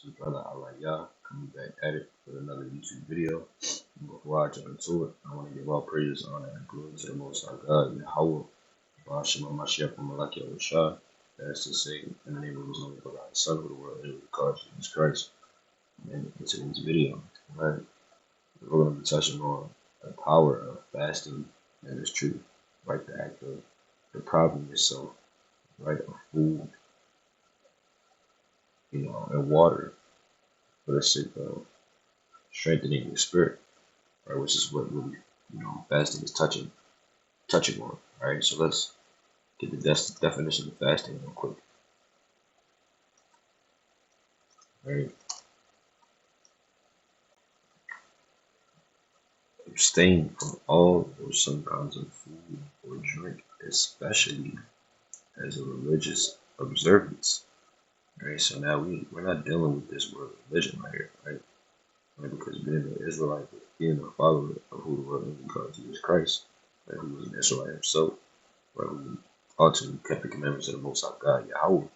It's your brother Alaya coming back at it with another YouTube video. And before I jump into it, I want to give all praise, honor, and glory to the Most High God, Yahweh, Bashima Mashiach, Malaki Shah. That's to say, in the name of His only begotten Son of the world, and God, Jesus Christ. And in today's video, right, we're going to be touching on the power of fasting and its truth, right? The act of depriving yourself, right, of food, and water for the sake of strengthening your spirit, right? Which is what really, fasting is touching on, right? So let's get the definition of fasting real quick, right? Abstain from all or some kinds of food or drink, especially as a religious observance, right? So now we're not dealing with this word religion right here, right? Because being an Israelite, being a follower of who the Lord is called Jesus Christ, right? Who was an Israelite himself, right? Who ultimately kept the commandments of the Most High God, Yahweh.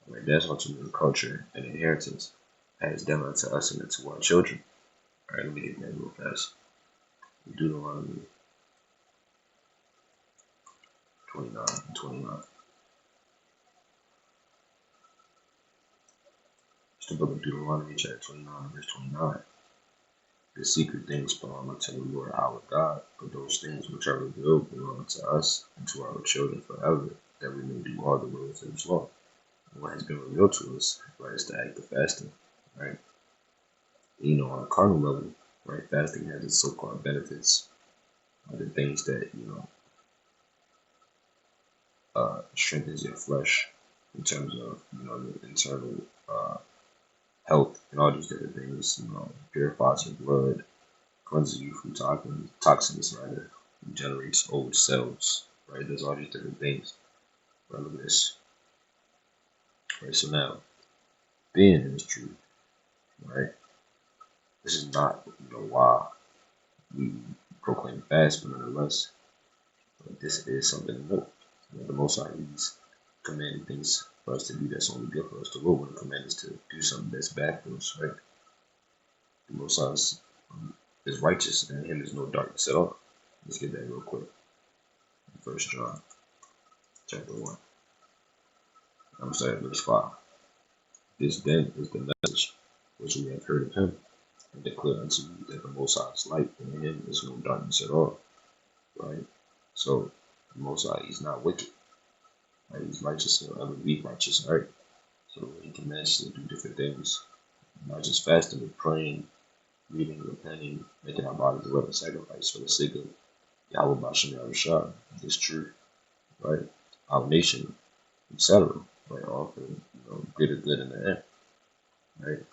Right? That's ultimately culture and inheritance passed down to us and to our children. All right, let me get that real fast. Deuteronomy 29:29. It's the book of Deuteronomy, chapter 29, verse 29. The secret things belong unto the Lord our God, but those things which are revealed belong to us and to our children forever, that we may do all the words of His law. And what has been revealed to us, right, is the act of fasting, right? On a carnal level, right, fasting has its so-called benefits, the things that strengthens your flesh in terms of your internal health and all these different things. Purifies your blood, cleanses you from toxins rather, generates old cells, right? There's all these different things. Right, look at this. Right, so now being in this truth, right? This is not why we proclaim fast, but nonetheless, this is something new. The Most High, He's commanding things for us to do that's only good for us. The Lord wouldn't command us to do something that's bad for us, right? The Most High is righteous, and in Him is no darkness at all. Let's get that real quick. 1 John, chapter 1. I'm sorry, verse 5. This then is the message which we have heard of Him, and declare unto you that the Most High is light, and in Him is no darkness at all, right? So, the Most High, He's not wicked. Right? He's righteous and ever be righteous, right? So He commands us to do different things, not just fasting, but praying, reading, repenting, making our bodies a living sacrifice for the sake of Yahweh Bashim Yahushua, His truth, right? Our nation, etc. Right? All for greater good in the end, right?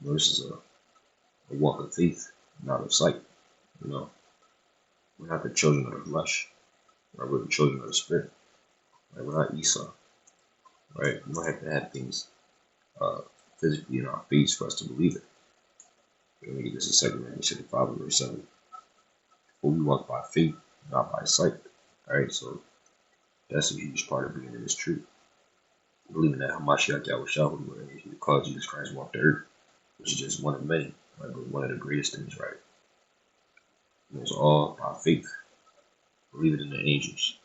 This is a walk of faith, not of sight. We're not the children of the flesh, right? We're the children of the spirit. Right? We're not Esau, right? We don't have to have things physically in our face for us to believe it. Let me get this in 2 Corinthians 5, verse 7. For we walk by faith, not by sight. Alright, so that's a huge part of being in this truth. Believing that Hamashiach Yahushua, who called Jesus Christ, walked the earth, which is just one of many, right? But one of the greatest things, right? It was all by faith. Believing in the angels,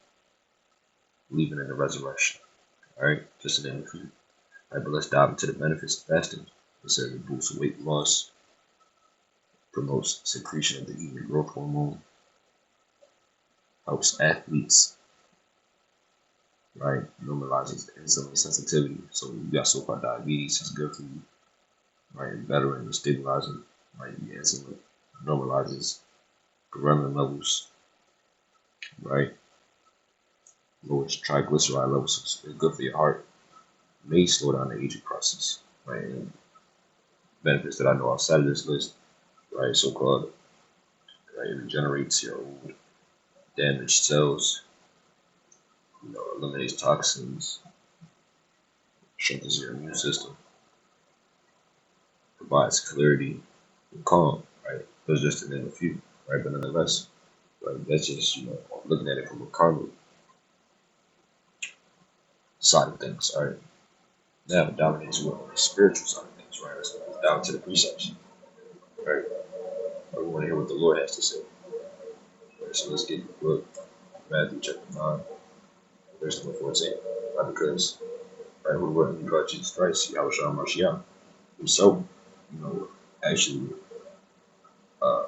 believing in the resurrection. Alright, just to name a few. Alright, but let's dive into the benefits of fasting. It says it boosts weight loss, promotes secretion of the human growth hormone, helps athletes, right? Normalizes insulin sensitivity. So you got so-called diabetes, it's good for you, right? Bettering and stabilizing, right? The insulin normalizes ghrelin levels, right? Lowers triglyceride levels. It's good for your heart. May slow down the aging process, right? And benefits that I know outside of this list, right? So-called, right? It regenerates your old damaged cells, eliminates toxins, strengthens your immune system, provides clarity and calm, right? Those just to name a few, right? But nonetheless, right, that's just looking at it from a carnal side of things, all right? Now it dominates on the spiritual side of things, right? So it's down to the precepts, right? We want to hear what the Lord has to say. Right, so let's get the book, Matthew chapter 9, verse number 14. Right, because, right, who wasn't God Jesus Christ, Yahweh Shah Mashiach, himself, actually uh,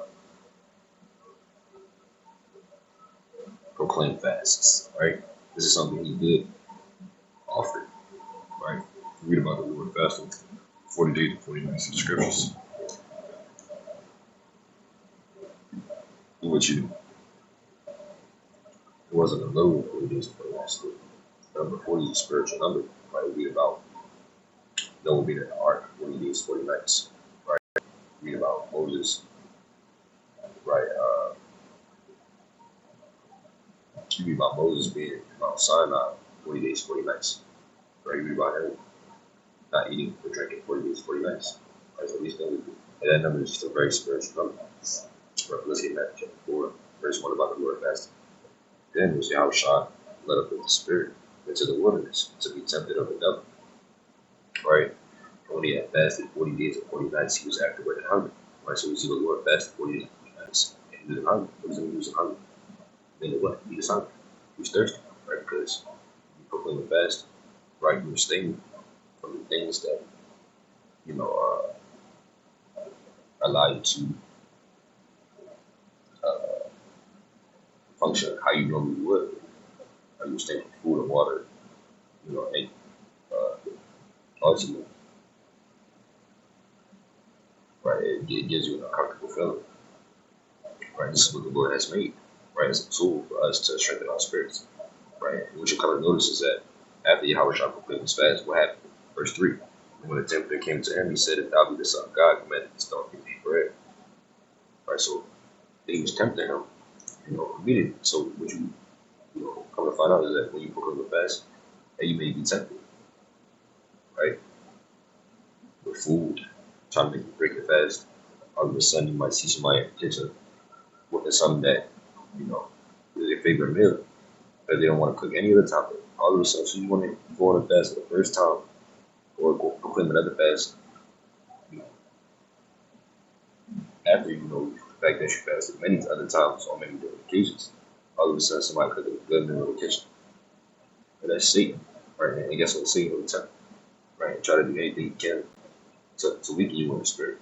proclaimed fasts, right? This is something he did often, right? Read about the Lord fasting 40 days and 40 nights in the scriptures. What you do. It wasn't a little 40 days and 40 nights. Number 40 is a spiritual number, right? Read about Noah being in the ark 40 days, 40 nights, right? Read about Moses, right? Read about Moses being in Mount Sinai 40 days, 40 nights, right? Read about him not eating or drinking 40 days, 40 nights. Right? So these things, and that number is just a very spiritual number. Right? Let's get Matthew chapter 4, verse 1 about the Lord fasting. Then was Yahushua led up with the Spirit into the wilderness to be tempted of the devil. Right? And when he had fasted 40 days and 40 nights, he was afterward hungry. Right? So we see the Lord fasted 40 days and 40 nights. And he was hungry. What does it mean he was hungry? Then what? He was hungry. He was thirsty. Right? Because you proclaim the fast, right? You abstain from the things that, allow you to function how you normally would. You abstain from food and water, and ultimately, right? It gives you an uncomfortable feeling. Right? This is what the Lord has made, right? As a tool for us to strengthen our spirits. Right? And what you come to notice is that after Yahweh Shah proclaimed his fast, what happened? Verse 3. And when the tempter came to him, he said, if thou be the Son of God, command this stone to be bread. Right? So he was tempting him, immediately. So what you, come to find out is that when you proclaim the fast, that you may be tempted, right? With food, trying to make you break the fast. All of a sudden, you might see somebody in the kitchen with something that, is their favorite meal, that they don't want to cook any other time. All of a sudden, so you want to go on a fast for the first time, or go proclaim another fast, after the fact that you fasted many other times on many different occasions. All of a sudden, somebody cooking a good meal in the kitchen. And that's Satan, right? And guess what? Satan will tempt, right? And try to do anything he can to weaken you in the spirit,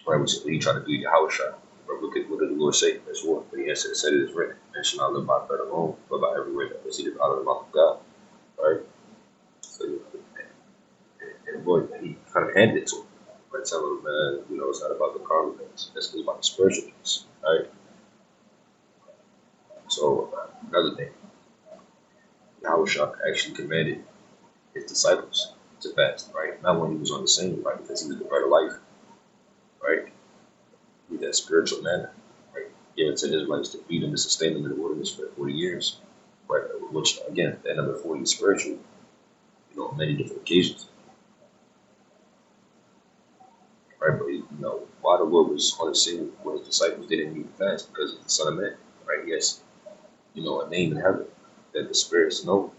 right? Which is what he tried to do to Yahweh Shah. Right? What did the Lord say? Verse 1. But he answered and said, it is written, man shall not live by bread alone, but by every word that proceedeth out of the mouth of God, right? So, and boy, he kind of handed it to him. Right? Tell him, man, it's not about the carnal things, it's about the spiritual things, right? So, another thing, Yahweh Shah actually commanded his disciples to fast, right? Not when he was on the scene, right? Because he was the bread of life, right? With that spiritual manner, right? Given to Israelites to feed them and sustain them in the wilderness for 40 years, right? Which, again, that number 40 is spiritual, on many different occasions, right? But, while the Lord was on the scene when his disciples didn't need to fast because of the Son of Man, right? He has, a name in heaven that the spirits know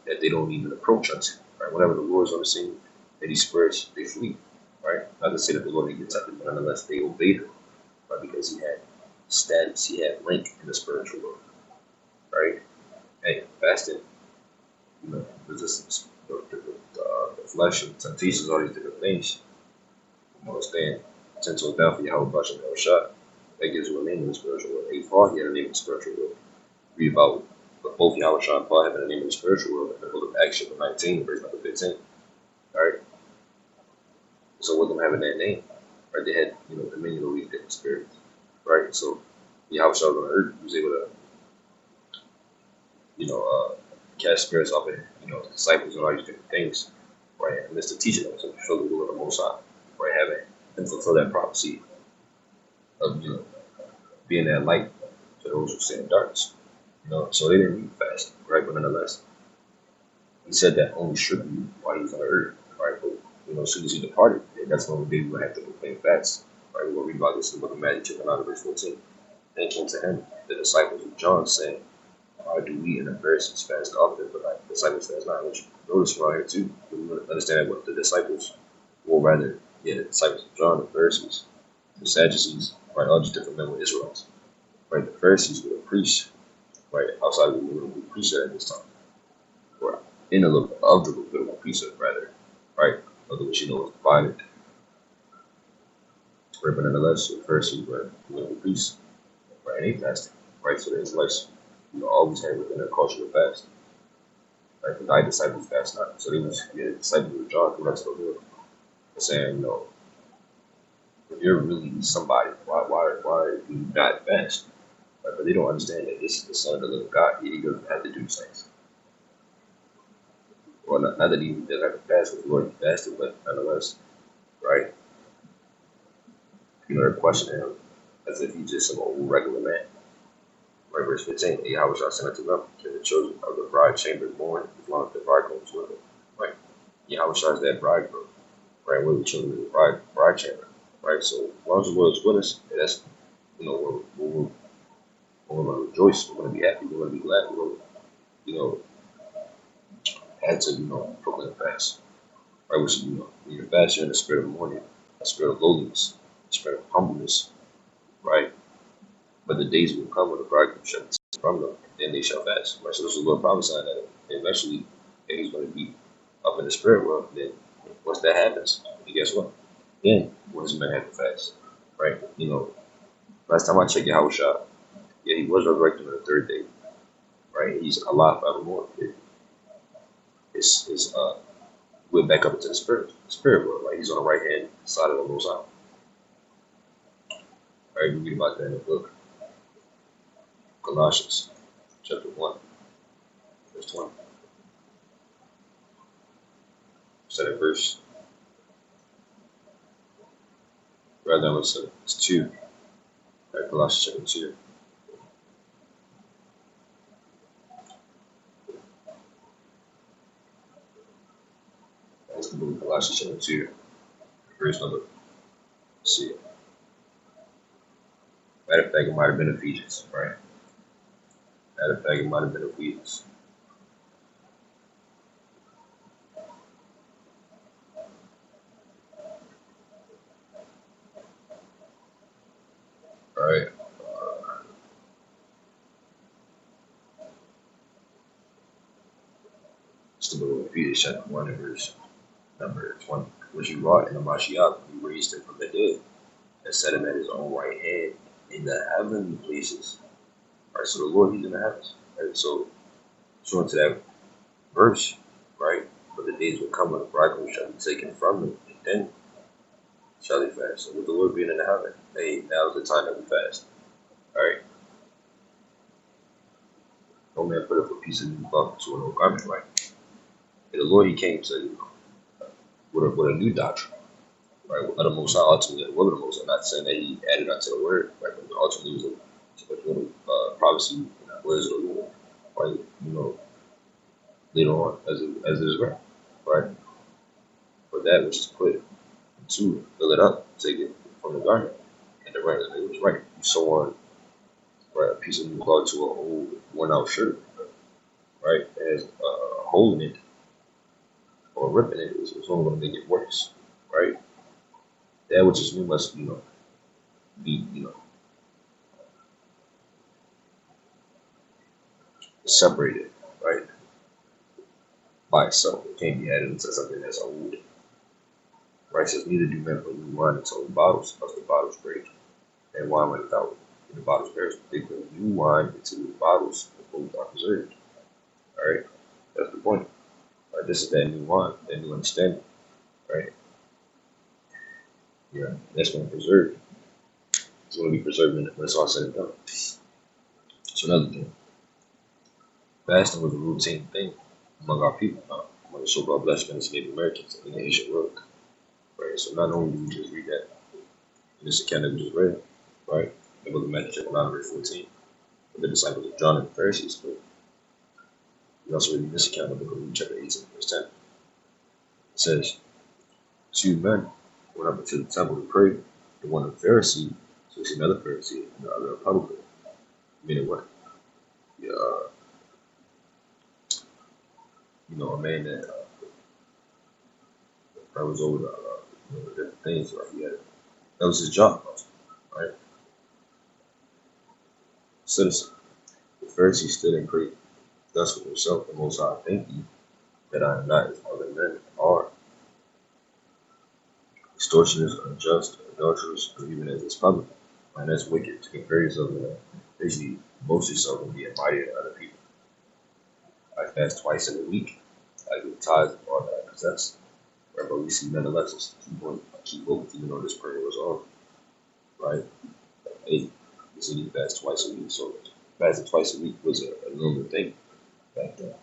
that they don't even approach unto, right? Whenever the Lord is on the scene, that these spirits, they flee, right? Not to say that the Lord didn't get tempted, but nonetheless, they obeyed him, right? Because he had status, he had rank in the spiritual world, right? Hey, fasting, resistance, the flesh and temptations, all these different things, staying 10 toes down for Yahweh Bashan El Shah. That gives you a name in the spiritual world. Hey, Paul, he had a name in the spiritual world. Read about both Yahweh Shah and Paul having a name in the spiritual world in the book of Acts, chapter 19, verse number 15. Alright? So with them having that name, right, they had, dominion over these different spirits. Right? So Yahweh Shah on earth was able to, cast spirits off of, disciples and all these different things. Right? And this to teach them to show the will of the Most High. Right? Having and fulfill that prophecy of, being that light to those who sit in darkness. So they didn't need fast, right? But nonetheless, he said that only should be while he was on the earth, right? But as soon as he departed, that's when we would have to proclaim fast, right? We're going to read about this in the book of Matthew, chapter 9, verse 14. Then came to him the disciples of John, saying, Why do we in the Pharisees fast often, but like disciples fast not? Which notice right here too. We understand what the disciples, or rather, yeah, the disciples of John, the Pharisees, the Sadducees, right, all just different men with Israelites. Right, the Pharisees were the priests, right, outside of the Levitical priesthood at this time, or in the of the Levitical priesthood, rather, right, of which was divided. Right, but nonetheless, the Pharisees were Levitical priests, right, and they fasted, right, so the Israelites, always had within their culture to fast. Right, the nine disciples fast not. So they was the disciples of John who to the Lord. Saying, if you're really somebody, why do you not fast? Right, but they don't understand that this is the Son of the living God. He doesn't have to do things. Well, not that he doesn't have to fast with the Lord, he fasted, but nonetheless, right? They're questioning him as if he's just some old regular man. Right, verse 15, Yahweh shall send unto them, and the children of the bride chamber born, as long as the bridegroom is with them. Right? Yahweh shall is that bridegroom. Right, we're the children of the bride chamber. Right, so as long as the Lord is with us, that's, we're going to rejoice, we're going to be happy, we're going to be glad, we're going to, had to, proclaim fast. Right, which, when you're fast, you're in the spirit of mourning, a spirit of lowliness, a spirit of humbleness, right? But the days will come when the bridegroom shall descend from them, and then they shall fast. Right, so this is the Lord prophesying that eventually he's going to be up in the spirit world. Then once that happens, guess what? Then what does man have to fast? Right? Last time I checked Yahweh Shah, yeah, he was resurrected on the third day. Right? He's alive forevermore. It's went back up into the spirit world. Right? He's on the right hand side of the Most High. Right? We read about that in the book Colossians, chapter 1, verse 20. Second verse. Rather, it's 2. Right? Colossians chapter 2. That's the book of Colossians chapter 2. Verse number. Let's see. Matter of fact, it might have been Ephesians, right? Matter of fact, it might have been Ephesians. All right. It's the book of Ephesians, chapter 1, and verse number 20. Which he wrought in the Mashiach, he raised him from the dead and set him at his own right hand in the heavenly places. All right, so the Lord, he's in the heavens. Right, so showing to that verse, right? But the days will come when the bridegroom shall be taken from them, and then shall they fast. So with the Lord being in the heaven, hey, now is the time that we fast. All right. No man put up a piece of new cloth to an old garment, right? And the Lord, he came to with a new doctrine, right? Of the Most High, ultimately, the will of the Most High. Not saying that he added unto the word, right? But ultimately, it was a prophecy, words of the Lord, right? Later on, as it is written, right? For that which is put to fill it up, take it from the garment, and the right, it was right. You sew on, right, a piece of new cloth to an old, worn-out shirt, right? As a hole in it or ripping it is only going to make it worse, right? That which is new must, be, separated, right, by itself. It can't be added into something that's old, right? Says neither do men put new wine into old bottles, because the bottles break, and wine without the bottles perish. They put new wine into the bottles, the both are preserved. All right, that's the point. Right? This is that new wine, that new understanding, right? Yeah, that's going to preserve. It's going to be preserved when it's all said and done. So another thing, fasting was a routine thing among our people, among the so-called blessed Native Americans in the Asian world. Right? So not only do we just read that in this account that we just read, right? The book of Matthew chapter 9, verse 14, with the disciples of John and the Pharisees, but we also read in this account of the book of Luke chapter 18, verse 10. It says, 2 men went up into the temple to pray, the one a Pharisee, so it's another Pharisee, and the other a publican. Meaning what? Yeah, a man that was over different things. Right? That was his job, right? Citizen. The Pharisee stood and prayed thus with himself, the Most High, thank you that I am not as other men are, extortioners, unjust, adulterers, or even as this public. And that's wicked to compare yourself to that. Basically, boast yourself and being mightier than other people. I fast twice in a week. I give tithes and all that I possess. Right, but we see nonetheless, let's keep going, even though this prayer was on, right? Hey, he said he fast twice a week, so fasting twice a week was a normal thing back then,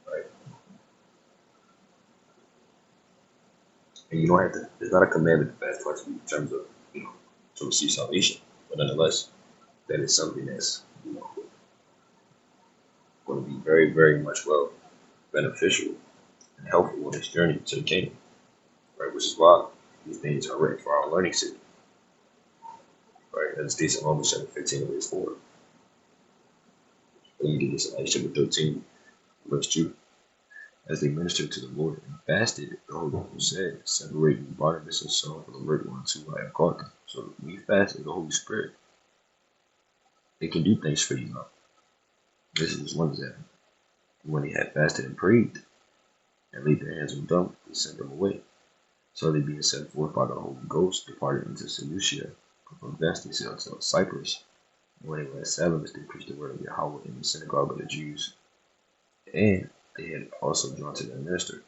right? And you don't have to, it's not a commandment to fast twice a week in terms of, to receive salvation, but nonetheless, that is something that's, going to be very, very much beneficial and helpful on this journey to the kingdom, right? Which is why these things are written for our learning sake, right? As states in Romans chapter 15 and verse 4. Let me get this in Acts chapter 13, verse 2. As they ministered to the Lord and fasted, the Holy Ghost said, separate me Barnabas and Saul for the work unto I have called them. So when you fast in the Holy Spirit, it can do things for you now. This is just one example. When they had fasted and prayed and laid their hands on them, they sent them away. So they being sent forth by the Holy Ghost departed into Seleucia. From thence they sailed to Cyprus. And when they were at Salamis, they preached the word of Yahweh in the synagogue of the Jews. And they had also drawn to their minister.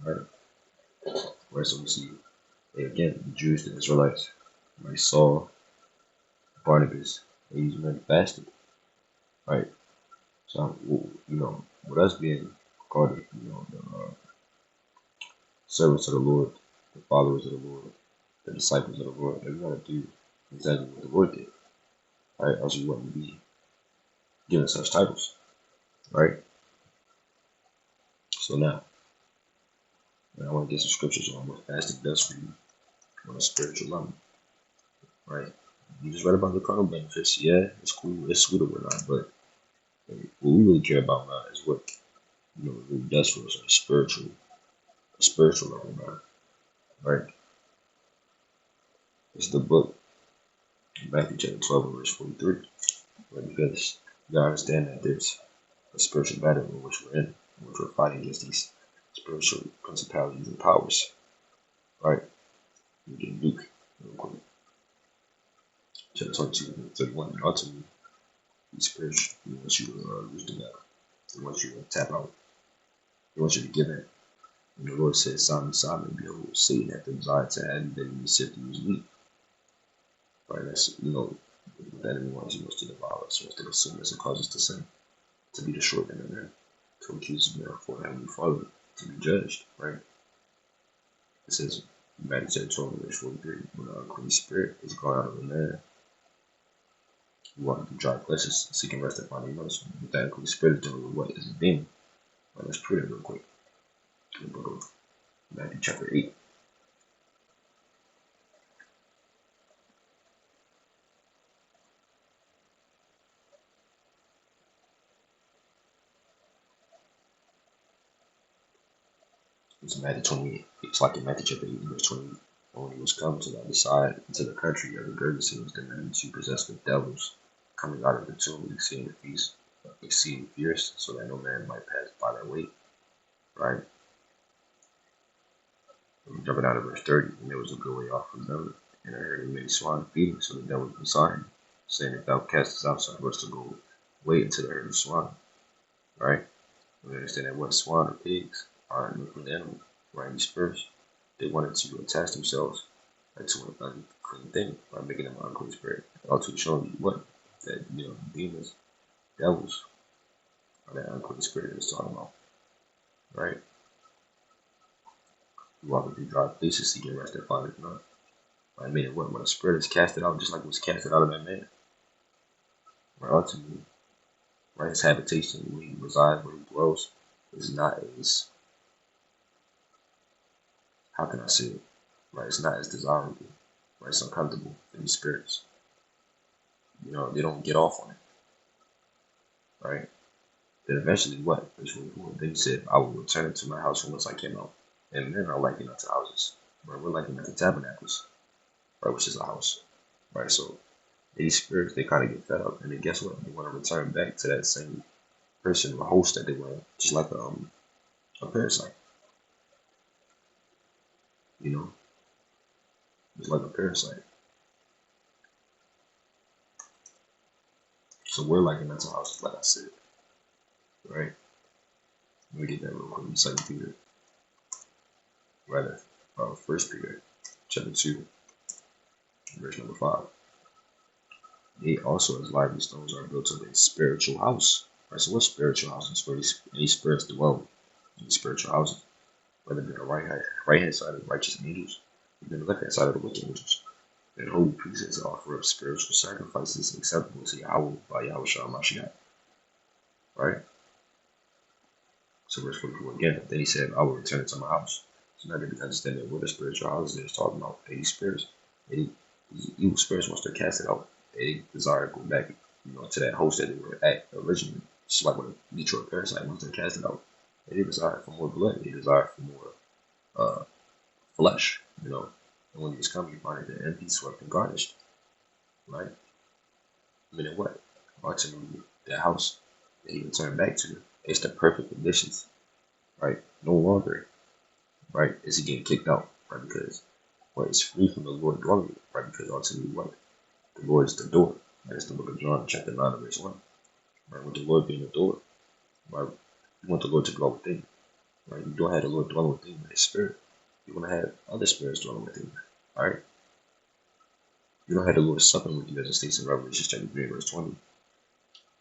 Right? Right, so we see, again, the Jews, the Israelites, right? Saul, Barnabas, these men fasted. Right? So, with us being called, the servants of the Lord, the followers of the Lord, the disciples of the Lord, we got to do exactly what the Lord did. Right? Else we wouldn't be given such titles. Right? So now, I want to get some scriptures on what fasting does for you on a spiritual level. Right? You just read about the carnal benefits. Yeah, it's cool, it's sweet or whatnot, but what we really care about now is what it really does for us on a spiritual level now. Right? It's the book, Matthew chapter 12 and verse 43. Right? Because you gotta understand that there's a spiritual battle in which we're in which we're fighting against these spiritual principalities and powers. Right? You get Luke, real quick. Chapter 22 and 31. And ultimately, these spiritual, he wants you to use the battle. He wants you to tap out. He wants you to give in. And the Lord says, Simon, Simon, behold, Satan hath desired to have you that he may sift you as wheat. Right? That's, the enemy wants to devour us, wants to consume us and cause us to sin, to be destroyed in the end, to accuse us before the Heavenly Father, to be judged. Right? It says, Matthew 12, verse 43, when the unclean spirit is gone out of a man, you walk through dry places, seeking rest and finding no rest. But that unclean spirit is dealing with what is a demon. Right, let's pray real quick. In the book of Matthew chapter 8. It's Matthew 28. It's like in Matthew chapter 8, verse 20. And when he was come to the other side, into the country of the Gergesenes, the man who possessed with devils, coming out of the tomb, exceeding the feast, exceeding fierce, so that no man might pass by their way. Right? And jumping out of verse 30, and there was a good way off from them, and I heard many swine feeding, so the devil beside him, saying, if thou cast us out, so I was to go away into the herd of swine. Right? We understand that what swine or pigs are an unclean animal, right? These spirits, they wanted to attach themselves to an unclean thing by making them an unclean spirit. Also showing you what that demons, devils are that unclean spirit is talking about. Right? You walk through dry places seeking rest and find it not. I mean what when a spirit is casted out, just like it was casted out of that man. Right, ultimately, right, his habitation, where he resides, where he dwells, is not as, how can I say it? Right, it's not as desirable. Right, it's uncomfortable for these spirits. They don't get off on it. Right? Then eventually what? Verse 44. Then he said, I will return to my house from whence I came out. And men are likened unto houses. Right? We're likened unto tabernacles, right? Which is a house. Right? So these spirits, they kind of get fed up. And then guess what? They want to return back to that same person or host that they were, just like a parasite. You know? Just like a parasite. So we're likened unto houses, like I said. Right? Let me get that real quick. Second Peter. Rather, First Peter, chapter 2, verse number 5. They also, as lively stones, are built of a spiritual house. Right, so what spiritual houses? Where any spirits dwell in spiritual houses, whether they're the right hand side of the righteous angels, or the left hand side of the wicked angels. And holy priests offer up spiritual sacrifices acceptable to Yahweh by Yahweh Shah Mashiach. Right? So verse 44 again. Then he said, I will return to my house. So now that we understand that what the spiritual houses is talking about, any spirits, any evil spirits, once they're casted out, they desire to go back, to that host that they were at originally. Just like when a Detroit parasite, once they're casted out, they desire for more blood, they desire for more flesh, And when these come, you find it empty, swept, and garnished, right? Meaning what? Ultimately, that house that he returned back to, it's the perfect conditions, right? No longer, right, is he getting kicked out, right? Because it's free from the Lord dwelling, right? Because ultimately, what? The Lord is the door. That is the book of John, chapter 9, verse 1. Right? With the Lord being the door, right? You want the Lord to dwell within you, right? You don't have the Lord dwelling within you in his spirit. You're going to have other spirits dwelling within you, all right? You don't have the Lord supping with you, as it states in Revelation chapter 3, verse 20.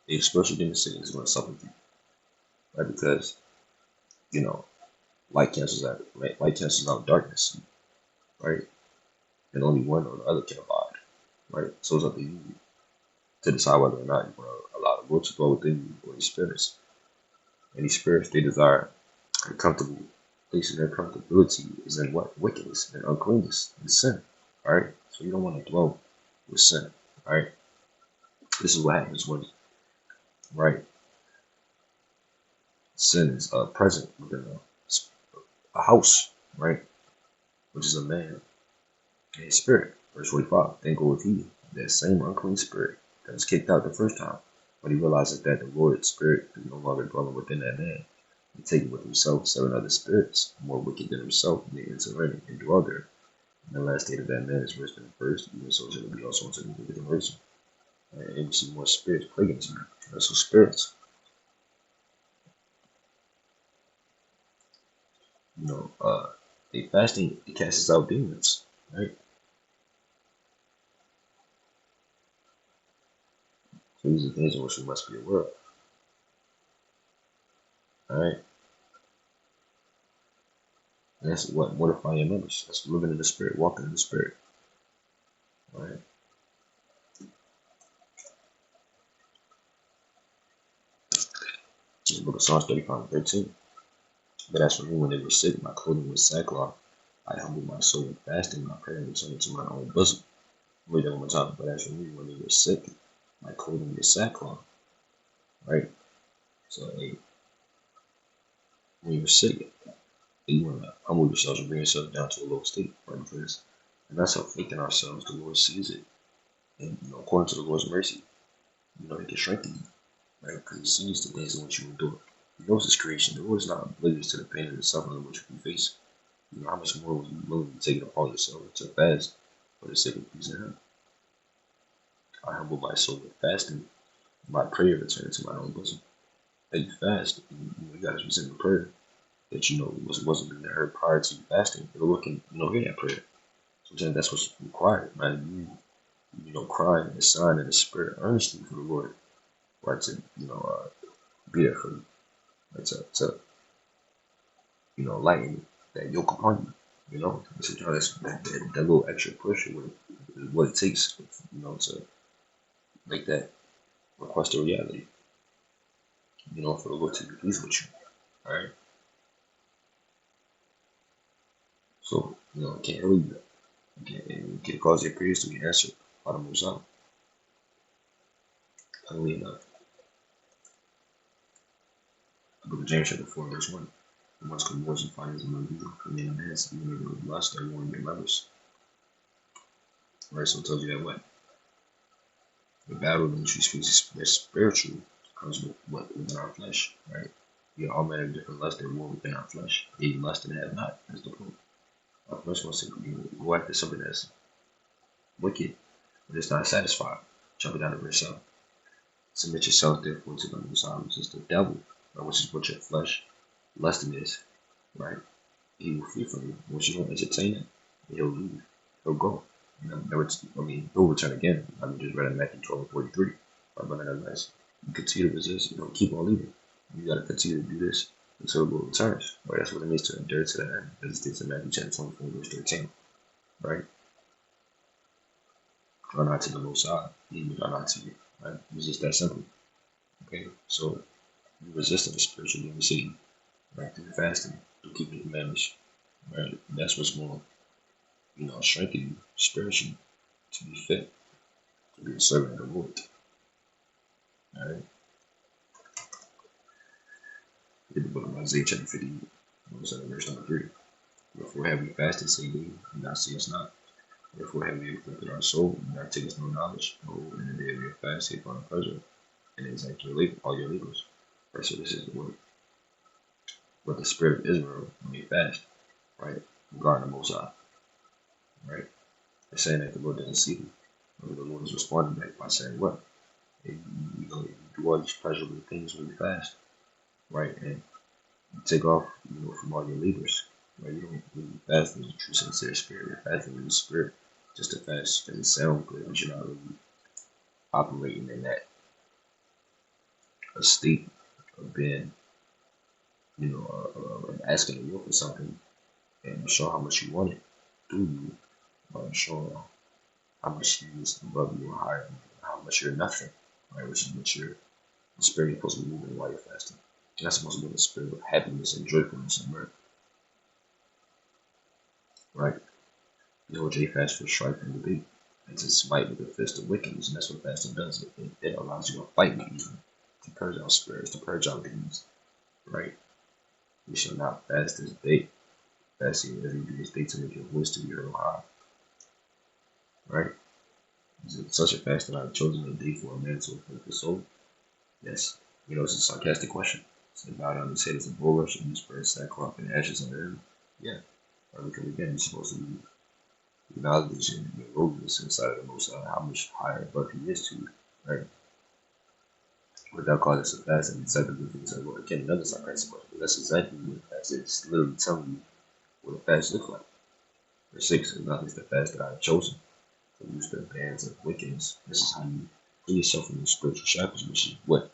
A spiritual demon Satan is going to sup with you, right? Because, light cancels out darkness, right? And only one or the other can abide, right? So it's up to you to decide whether or not you want to allow the Lord to dwell within you or these spirits. And these spirits, they desire a comfortable place, and their comfortability is in what? Wickedness and uncleanness and sin, all right? So you don't want to dwell with sin, all right? This is what happens when, right, sin is present within a house, right, which is a man and his spirit. Verse 45, then goeth he, that same unclean spirit that was kicked out the first time, but he realizes that the Lord's spirit is no longer dwelling within that man. He taketh with himself 7 other spirits, more wicked than himself, and they enter in and dwell there. And the last state of that man is worse than the first, even so shall it be also unto the wicked generation. And we see more spirits plaguing us. So spirits, they fasting, it casts out demons, right? So these are things in which we must be aware of, all right? And that's what mortifying your members. That's living in the spirit, walking in the spirit, all right? In the book of Psalms 35:13. But as for me, when they were sick, my clothing was sackcloth. I humbled my soul in fasting, my prayer returned into my own bosom. Read that one more time. But as for me, when they were sick, my clothing was sackcloth. Right? So, when you're sick, you want to humble yourselves and bring yourself down to a low state, right? Because, and that's how faith in ourselves, the Lord sees it. And, according to the Lord's mercy, He can strengthen you, right? Because He sees the things in which you endure. He knows His creation. The Lord is not oblivious to the pain and the suffering which you face. How much more will you willing to take it upon yourself to fast for the sake of pleasing Him? I humble my soul with fasting. My prayer returns to my own bosom. That you fast, you got to present a prayer that wasn't being heard prior to you fasting. The Lord can hear that prayer. Sometimes that's what's required, man. You crying and sighing in the spirit earnestly for the Lord, right? To be there for you, right? To lighten that yoke upon you. Sometimes that little extra push is what it takes, to make that request a reality. For the Lord to be pleased with you. All right. So it can't really it can cause your prayers to be answered by the Most High. Funnily enough. Book of James chapter 4, verse 1. The one's commotion finds among you, and then has even of lust or warring your lovers. Right, so it tells you that what? The battle that you speak is spiritual comes with what within our flesh, right? We have all manner of different lusts that war within our flesh. They lust and have not. That's the point. Our flesh wants to go after something that's wicked, but it's not satisfied. Jump down to verse 7. Submit yourself therefore to the Most High, which is the devil, right, which is what your flesh lusting is, right? He will flee from you. Once you don't entertain it, he'll leave. He'll go. You know, he'll return again. I just read in Matthew 12:43. But nonetheless, you continue to resist, keep on leaving. You gotta continue to do this until the Lord returns. Right? That's what it means to endure to the end. As it states in Matthew chapter 24, verse 13. Right? Draw not to the Most High, he will draw not to you. Right? It's just that simple. Okay? So you resist the spiritual living Satan, right? Through fasting, through keeping the commandments. Right? That's what's going to strengthen you spiritually to be fit, to be a servant of the Lord. Alright? In the book of Isaiah chapter 50, verse number 3. Wherefore have we fasted, say ye, and thou seest not. Wherefore have we afflicted our soul, and thou takest no knowledge. Behold, in the day of your fast, take on pleasure, and exact all your labors. Right, so this is what the spirit of Israel when they fast, right? Regarding the Most High, right? They're saying that the Lord doesn't see them. The Lord is responding back by saying, what? You do all these pleasurable things when you fast, right? And you take off, from all your labors, right? You don't really fast in the true sincere spirit. You're fasting in the spirit just to fast because it sounds good, but you're not really operating in that a state of being, asking the Lord for something and show how much you want it through you, showing how much He is above you or higher than you, how much you're nothing, right? Which is what your spirit is supposed to be moving while you're fasting. And that's supposed to be the spirit of happiness and joyfulness and mirth, right? J fast for strife and debate, and to smite with the fist of wickedness, and that's what fasting does. It allows you to fight with evil, to purge out spirits, to purge out demons, right? You shall not fast this day. Fasting every day this day to make your voice to be heard high, right? Is it such a fast that I have chosen a day for a man to afflict the soul? Yes. It's a sarcastic question. So bow down his head as a bulrush and you spread sackcloth and ashes under him. Yeah. Because again, you're supposed to be acknowledging your lowliness inside of the Most High, how much higher above He is to you, right? Without calling this a fast and exactly what things like, well, again, another sarcastic question, but that's exactly what a fast is. It's literally telling you what a fast looks like. Verse 6 is not least the fast that I have chosen to loose the bands of wickedness. This is how you free yourself from the spiritual shackles, which is what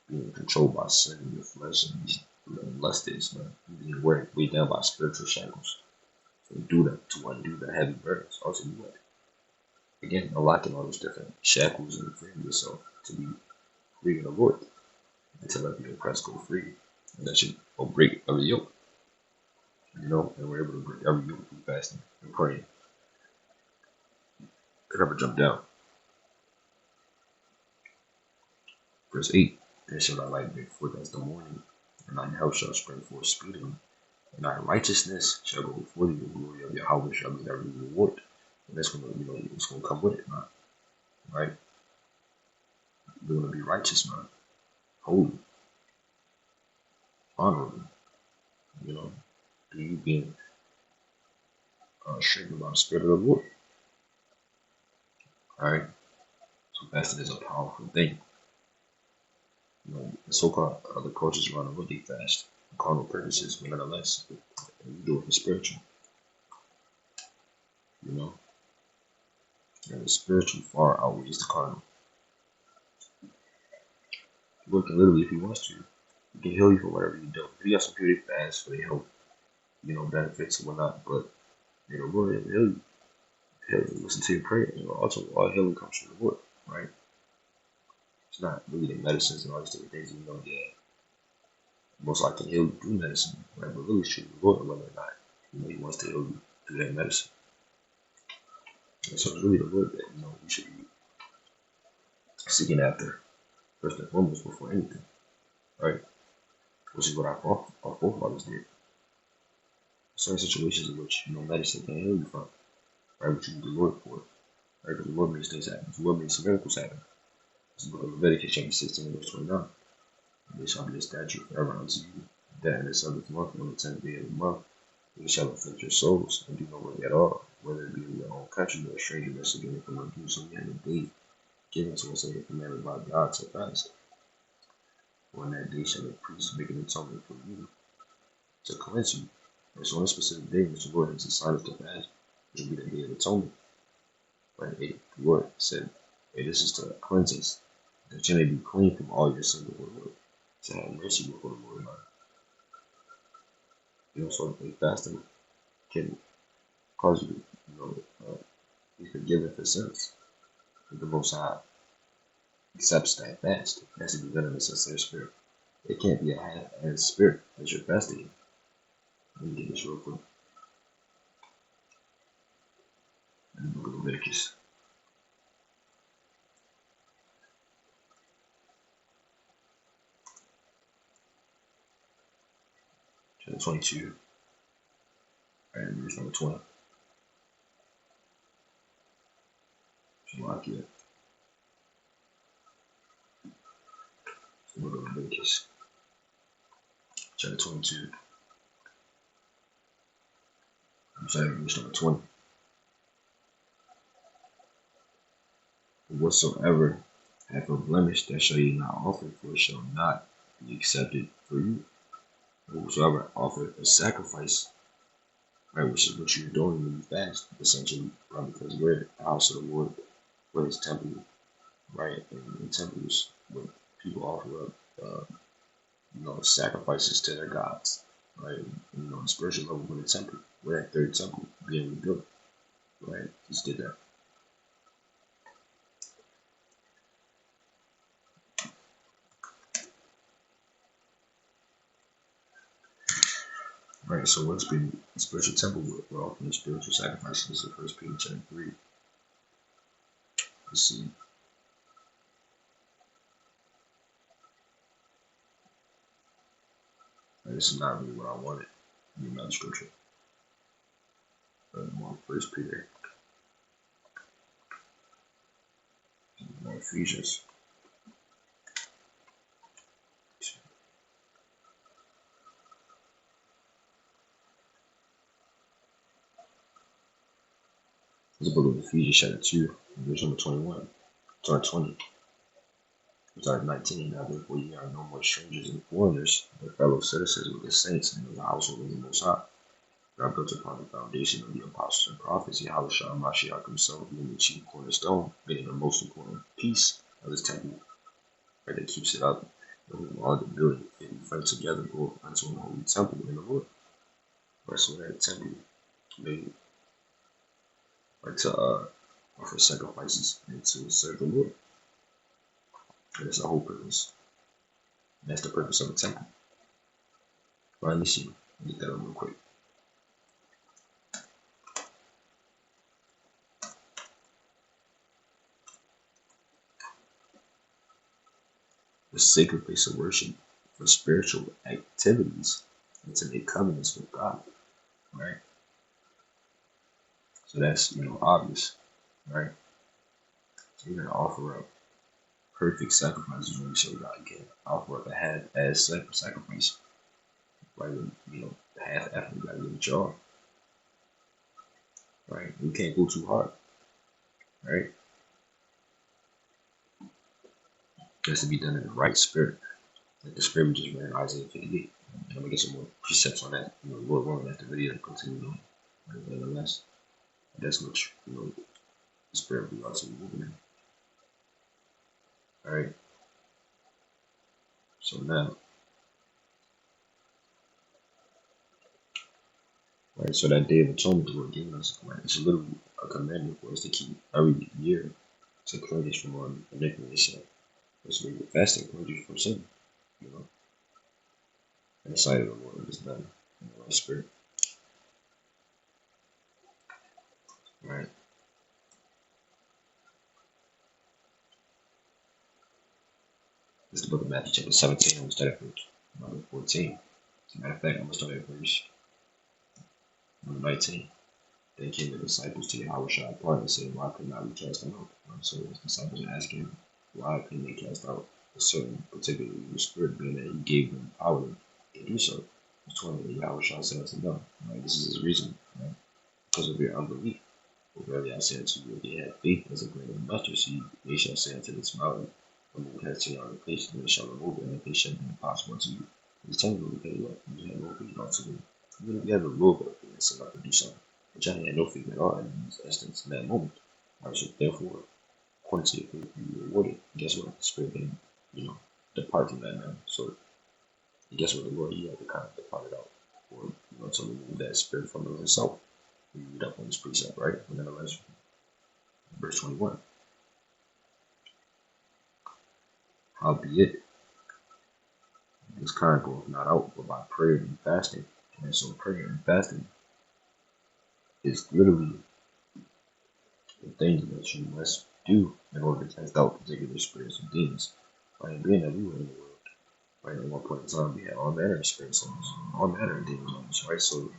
being controlled by sin in your flesh and lust is, man. You're being weighed down by spiritual shackles. So do that to undo the heavy burdens. Also, you what? Again, unlocking all those different shackles and freeing yourself to be free in the Lord. And to let the oppressed go free. And that should break every yoke. And we're able to break every yoke through fasting and praying. Never jump down. Verse 8, then shall thy light break forth as the morning, and thine health shall spring forth speedily, and thy righteousness shall go before thee, the glory of Yahweh shall be thy reward. And that's when it's gonna come with it, man. Right? You're gonna be righteous, man. Holy. Honorable. Do you being shaken by the Spirit of the Lord. Alright? So fasting is a powerful thing. The so-called other cultures around the world, they fast for carnal purposes, but nonetheless, we do it for spiritual. And the spiritual far outweighs the carnal. The Lord can literally, if He wants to, He can heal you for whatever you do. If you have some people that fast for their health, benefits and whatnot, but the Lord will heal you. He'll listen to your prayers. Also, all healing comes from the Lord, right? It's not really the medicines and all these different things. Most likely heal you through medicine, right? But really, it's true, the Lord, whether or not He wants to heal you through that medicine. And so it's really the Lord that we should be seeking after first and foremost before anything, right? which is what our forefathers did. Certain situations in which medicine can't heal you from, right? What you need the Lord for, right? Because the Lord makes things happen. The Lord makes miracles happen. This is the book of Leviticus chapter 16, verse 29. And they shall be a statute forever unto you, that in the 7th month, on the 10th day of the month, you shall afflict your souls and do no work at all, whether it be in your own country or a stranger that's again from among you. So we have a day given to us as a commandment by God to fast. On that day shall the priest make an atonement for you to cleanse you. And so on a specific day which the Lord has decided to fast, which will be the day of atonement. But the Lord said, hey, this is to cleanse us, that you may be clean from all your sins before the Lord, to have mercy before the Lord. So fasting can cause you to, be forgiven for sins. If the Most High accepts that fast, it has to be done in a sincere spirit. It can't be a half-assed spirit as you're fasting. Let me get this real quick. In the book of Leviticus. Chapter 22. Alright, verse number 20. Shalakia. The book of Leviticus. Chapter 22. I'm sorry, verse number 20. Whatsoever hath a blemish, that shall ye not offer, for it shall not be accepted for you. Whosoever offereth a sacrifice, right, which is what you're doing when you fast, essentially, right, because we're the house of the Lord, we're his temple, right, and in temples, when people offer up, sacrifices to their gods, right, on a spiritual level, we're the temple, we're that third temple being rebuilt, right, just did that. Right, so what's been a spiritual temple, we're offering spiritual sacrifices. This is 1 Peter chapter 3. Let's see. Right, this is not really what I wanted in another scripture. But more 1 Peter. More Ephesians. This is the book of Ephesians chapter 2, verse number 21. Sorry, 20. Sorry, 19. Now therefore ye are no more strangers and foreigners, but fellow citizens with the saints and of the household of the Most High. They are built upon the foundation of the apostles and prophets, Yahushua Mashiach himself being the chief cornerstone, being the most important piece of this temple, right, that keeps it up, and all the building and fight together go unto a holy temple in the Lord. Right, so that temple made right, to offer sacrifices and to serve the Lord. And that's the whole purpose. And that's the purpose of the temple. Right, let me see. Let me get that up real quick. The sacred place of worship for spiritual activities and to make covenants with God. Right? So that's, obvious. Right? So you're going to offer up perfect sacrifices when you show God you can offer up a half-ass sacrifice. Right? The half effort, you got to give it your all. Right? You can't go too hard. Right? It has to be done in the right spirit. Like the spirit we just read in Isaiah 58. And I'm going to get some more precepts on that. Lord willing, after the video and continue on. Nevertheless, that's what, the spirit we also moving in. Alright. So now, right, so that day of atonement the Lord gave us, right, it's literally a commandment for us to keep every year to cleanse us from our iniquity. So that's where the fasting cleanses you from sin, and the sight of the Lord is done in the right spirit. Right. This is the book of Matthew chapter 17, and we start at Number 14. As a matter of fact, I'm going to start at verse number 19. Then came the disciples to Yahushua apart and said, why could not we cast them out? So his disciples are asking him, why couldn't they cast out a certain particular evil spirit, being that he gave them power to do so? Verse 20, Yahushua said to them, right, this is his reason, right? Because of your unbelief. For verily I say unto you, if ye have faith as a grain of mustard seed, they shall say unto this mountain, remove hence on the place, and they shall remove it, and if it shall be impossible to you. He's telling you, okay, look, you have no faith unto me. Even if you have a little bit of faith, it's enough to do something. But Johnny had no faith at all in this instance, in that moment. Right, so therefore, according to your faith, you be rewarded. Guess what? The spirit then, depart from that man. So, guess what? The Lord, he had to kind of depart it out, or, to remove that spirit from himself. We read up on this precept, right? But nonetheless, verse 21. Howbeit, this kind goeth not out but by prayer and fasting. And so prayer and fasting is literally the things that you must do in order to cast out particular spirits and demons. Right? Being that we were in the world, right, at one point in time, we had all manner of spirits on us, all manner of demons on us, right? So,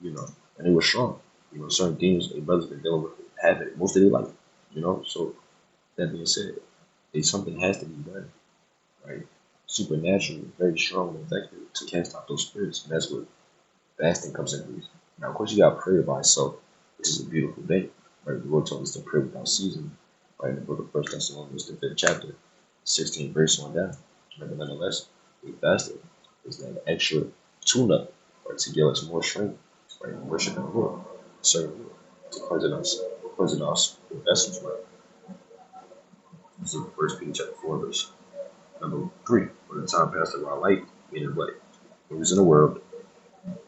and they were strong. Certain demons, they brothers been dealing with habit most of their life, So, that being said, something has to be done, right? Supernatural, very strong and effective to cast out those spirits. And that's what fasting comes into. Now, of course, you got prayer by itself, which is a beautiful thing. Right? The Lord told us to pray without ceasing. Right in the book of 1 Thessalonians, the 5th chapter, 16 verse on down. But nonetheless, we fasted is that extra tune-up, right, to give us more strength, right, worshiping the Lord, serving the Lord, to cleansing us with vessels, right. This is 1 Peter chapter 4, verse number 3. When the time passed of our life, meaning what? It was in the world,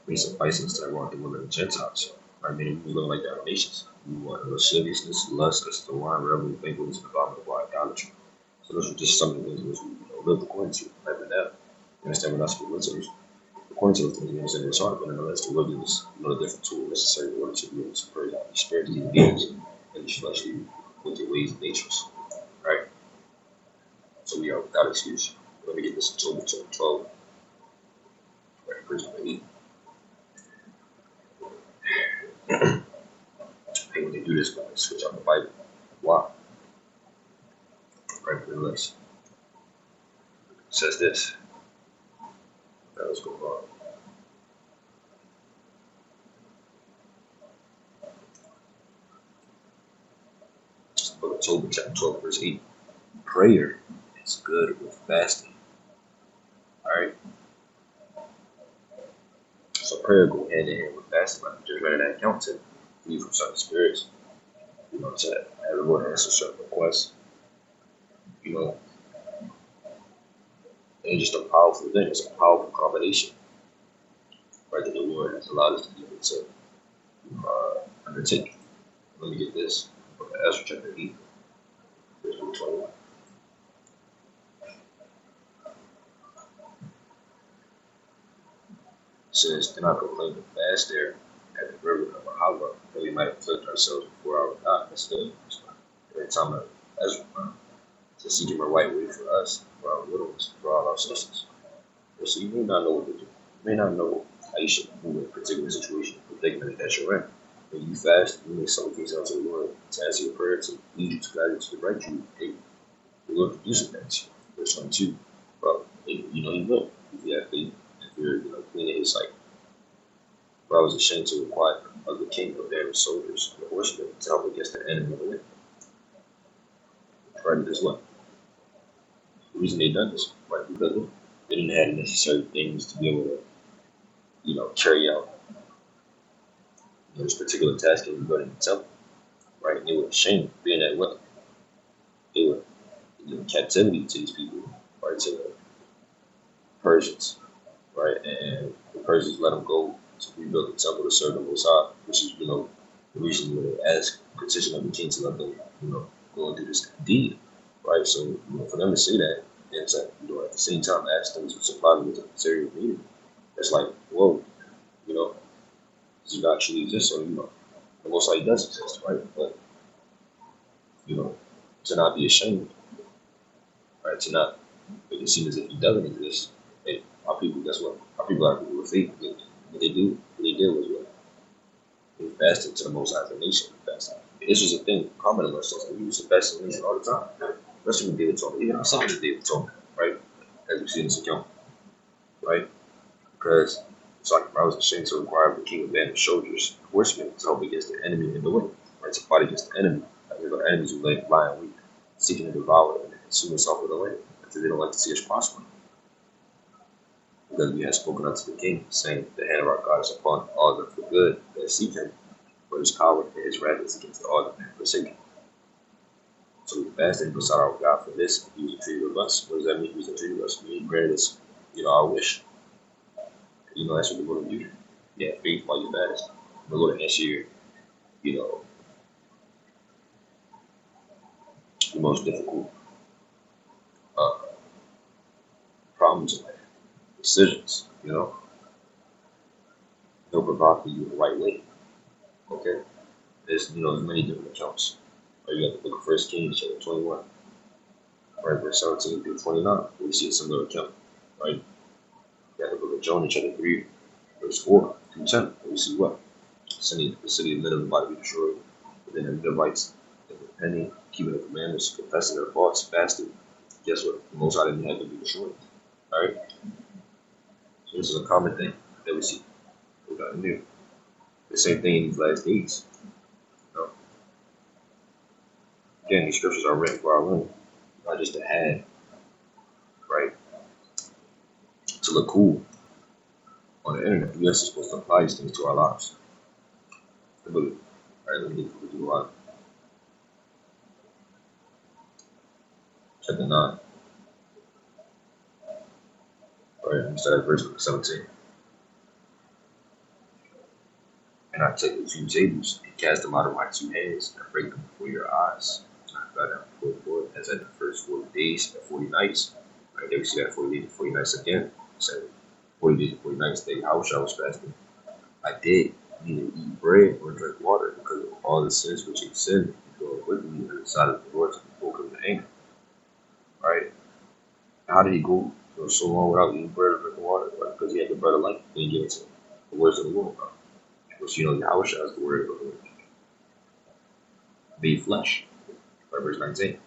we suffices to everyone to live in the Gentiles. Right? Meaning we live like the other nations. We want lasciviousness, lust, as the wine, revelry, banquets, and abominable idolatry. So those are just some of the things which we live according to right now. You understand what I'm speaking to? According to those things, it's hard, but nonetheless, the Lord gives us a different tool necessary in order to be able to purge out these spirits, these demons, and these fleshly wicked ways and natures. Right? So we are without excuse. Let me get this in Job chapter 12, right, verse 8. Hey, when they do this, guys, switch out the Bible. Why? Right, nonetheless. It says this. Now let's go on. Book of Job chapter 12, verse 8. Prayer is good with fasting. Alright? So prayer go hand in hand with fasting, like just running that account to free from certain spirits. To have the Lord answer certain requests. And just a powerful thing. It's a powerful combination. Right, that the Lord has allowed us to be able to undertake. Let me get this. Ezra chapter 8, verse 21. It says, "Do not proclaim the fast there at the river of Ahava, that we might afflict ourselves before our God." That's the very time of Ezra, to seek him a right way for us, for our widows, for all our sisters. So you may not know what to do. You may not know how you should move in a particular situation, predicament that you're in. When you fast, you make some things out to the Lord to answer your prayer, to lead you, to guide you to the right you. The Lord produces that to you. Verse 22. Well, He will. If you have faith, if you're clean in His sight. For I was ashamed to require of the king of their soldiers and horsemen to help against the enemy of the wind. Right, this what? The reason they done this, right? Because they didn't have the necessary things to be able to, carry out this particular task in regarding the temple, right? And they were ashamed being that what they were in captivity to these people, right? To the Persians, right? And the Persians let them go to rebuild the temple to serve the Most High, which is, the reason where they ask petition of the king to let them, go and do this deed, right? So, for them to say that, and to, at the same time ask them to supply them with the material needed, it's like, whoa, does God truly exist? So, the Most High does exist, right? But, to not be ashamed, right? To not make it seem as if He doesn't exist, Our people, guess what? Our people are people with faith. What they did was what? They fasted to the Most High, the nation. Fasted. This was a thing common amongst us. We used to fast the nation all the time. Especially when David told me. Even some of the David told me, right? As we see in this account, right? Because it's like if I was ashamed to require the king of band of soldiers, horsemen, to help against the enemy in the way, right? To fight against the enemy. Like the enemies who lie and weak, seeking to devour and consume us off with the land. Because they don't like to see us prosper. Because we have spoken unto the king, saying, the hand of our God is upon all them for good that seek him, but his power and his wrath is against all them that forsake him. So we fasted and besought our God for this. He was treated with us. What does that mean? He was treated with us. He granted us, our wish. That's what the Lord will do. You have faith while you fast. The Lord will answer your, the most difficult uh, problems in life, decisions. He'll provide for you the right way. Okay, there's many different accounts. You got the book of First Kings, chapter 21, right, verse 17 through 29. We see a similar account, right? You got the book of Jonah, chapter 3, verse 4 through 10. We see what? The city of Nineveh about to be destroyed. But then the Ninevites, repenting, keeping the commandments, confessing their faults, fasting. Guess what? The Most High didn't have to be destroyed. All right? So this is a common thing that we see. We got to do the same thing in these last days. Again, these scriptures are written for our learning, not just to have, right? To look cool on the internet. We are supposed to apply these things to our lives. All right, let me get to Deuteronomy. Chapter 9. All right, let me start at verse 17. And I take the 2 tables and cast them out of my 2 hands and break them before your eyes. And I fell down before the Lord as at the first 40 days and 40 nights. Right there we see that 40 days and 40 nights again. So 40 days and 40 nights, day I was fasting. I did neither eat bread or drink water because of all the sins which he sinned going with me on the side of the Lord to provoke him to anger. Right? How did he go so long without eating bread or drinking water? Right? Because he had the bread of life and he gave it to him. The words of the Lord. Which Yahweh is the word of the Lord. Made flesh. Right, verse 19.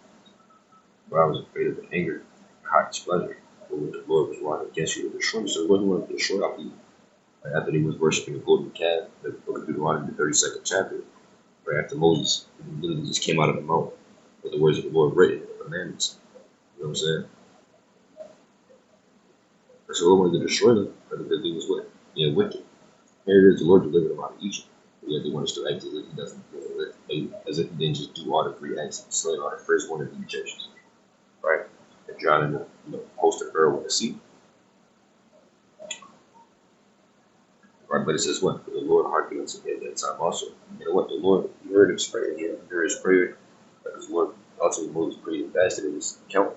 For I was afraid of the anger and hot displeasure, for which the Lord was wrought against you to destroy you. So he wasn't going to destroy our people. Right, after he was worshiping the golden calf, the book of Deuteronomy, the 32nd chapter, right after Moses literally just came out of the mountain with the words of the Lord written in the commandments. You know what I'm saying? So the Lord wanted to destroy them because he was what? Wicked. Here it is, the Lord delivered them out of Egypt. But yet they want us to act as if he doesn't, as if he didn't just do all the 3 acts, slaying all the first one of the Egyptians, right? And drowning the host of Pharaoh with the sea. Right, but it says what? The Lord hearkened unto me at that time also. You know what? The Lord, he heard his prayer. He heard his prayer. Because the Lord ultimately Moses prayed and fasted in his account.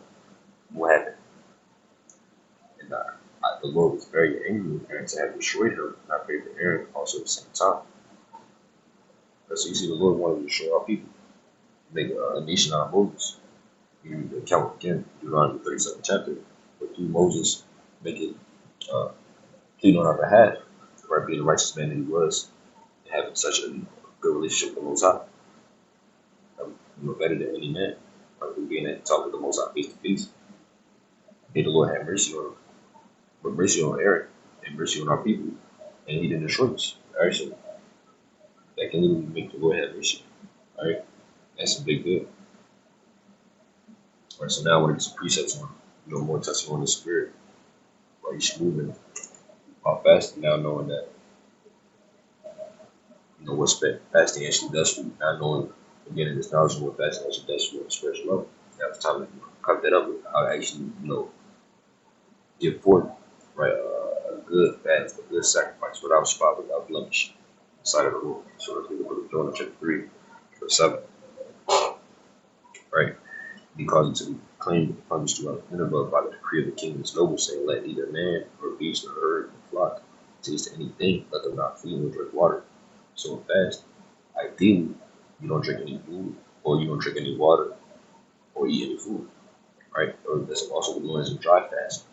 What happened? And the Lord was very angry with Aaron to have destroyed him. And I prayed for Aaron also at the same time. So you see, the Lord wanted to destroy our people, make a nation out of Moses. You read the account again, Deuteronomy 37th chapter, but through Moses, make it plead on our behalf, right? Being the righteous man that he was, and having such a good relationship with the Most High, better than any man, right? Through being able to talk with the Most High face to face. May the Lord have mercy on him, but mercy on Aaron, and mercy on our people, and he didn't destroy us. All right, so that can literally make the Lord have mercy. All right, that's a big deal. All right, so now I want to get some precepts on, more touching on the spirit. Right, you should move in while fasting, now knowing that, what fasting actually does for you, not knowing, again, in this knowledge of what fasting actually does for you on the spiritual level. Now it's time to cut that up with how to actually, give forth, right, a good fast, a good sacrifice without spot, without blemish, inside of the Lord. So let's read the book of Jonah, chapter 3, verse 7. Right? He caused it to be claimed and punished throughout Nineveh by the decree of the king and his nobles, saying, let neither man or beast or herd or flock taste anything, let them not feed or drink water. So fast, ideally, you don't drink any food, or you don't drink any water, or eat any food. Right? Or that's also known as a dry fast.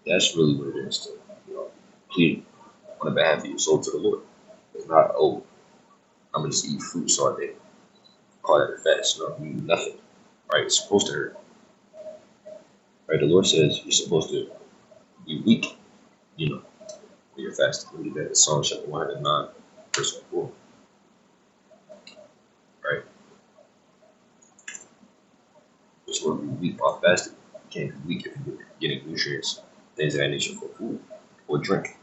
That's really what it is to, you know, plead on the behalf of your soul to the Lord. It's not, oh, I'm gonna just eat fruits all day. Call that a fast. No, you eat nothing. Right? It's supposed to hurt. Right? The Lord says you're supposed to be weak, you know, when you're fasting. Read that in Psalm chapter 109, verse 4. Right? You're supposed to be weak while fasting. You can't be weak if you're getting nutrients, things of that nature for food or drink.